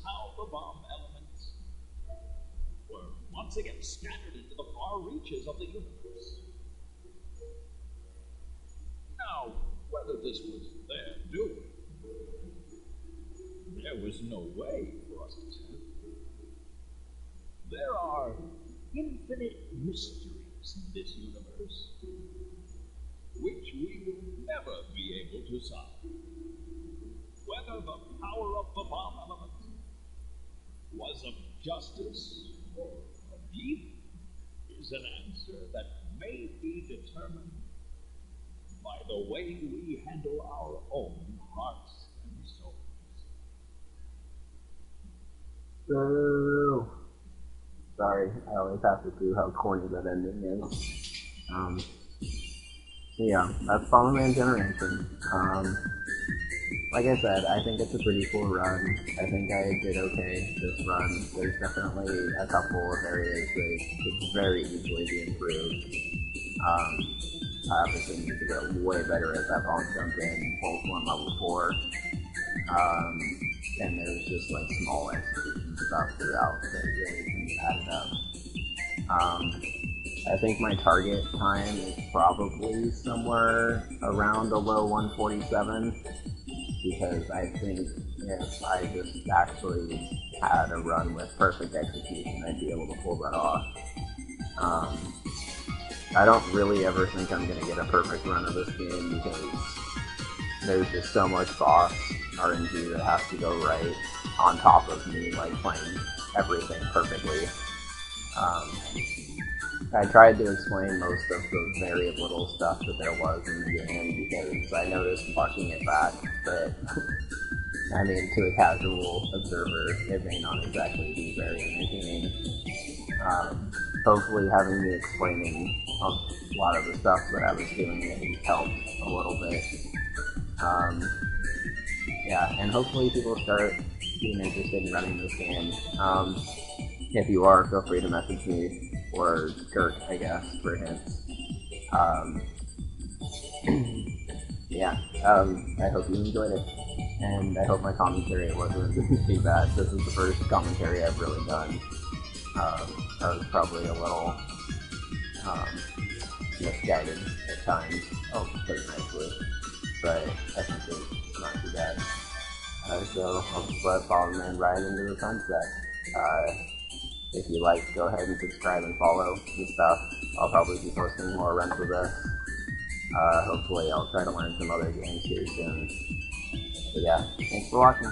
how the bomb elements were once again scattered into the far reaches of the universe. Now, whether this was their doing, there was no way for us to tell. There are infinite mysteries in this universe, which we will never be able to solve. Whether the power of the bomb element was of justice or of evil is an answer that may be determined by the way we handle our own hearts and souls. So, sorry, I always have to do how corny that ending is. So yeah, that's Bomberman Generation. Like I said, I think it's a pretty cool run. I think I did okay this run. There's definitely a couple of areas that could very easily be improved. I obviously need to get way better at that bomb jump in both on level 4. And there's just like small execution stuff throughout that really added up. I think my target time is probably somewhere around a low 147, because I think if I just actually had a run with perfect execution, I'd be able to pull that off. I don't really ever think I'm going to get a perfect run of this game, because there's just so much boss RNG that has to go right on top of me, like, playing everything perfectly. I tried to explain most of the very little stuff that there was in the game, because I noticed watching it back that, I mean, to a casual observer, it may not exactly be very entertaining. Hopefully having me explaining a lot of the stuff that I was doing at least helped a little bit. Yeah, and hopefully people start being interested in running this game. If you are, feel free to message me, or Kirk, I guess, for hints. Yeah, I hope you enjoyed it, and I hope my commentary wasn't too bad. This is the first commentary I've really done. I was probably a little misguided at times. Oh, put it nicely, but I think it's not too bad. So I'll just let Bomberman ride into the sunset. If you like, go ahead and subscribe and follow the stuff. I'll probably be posting more runs of this. Hopefully I'll try to learn some other games here soon. But yeah, thanks for watching.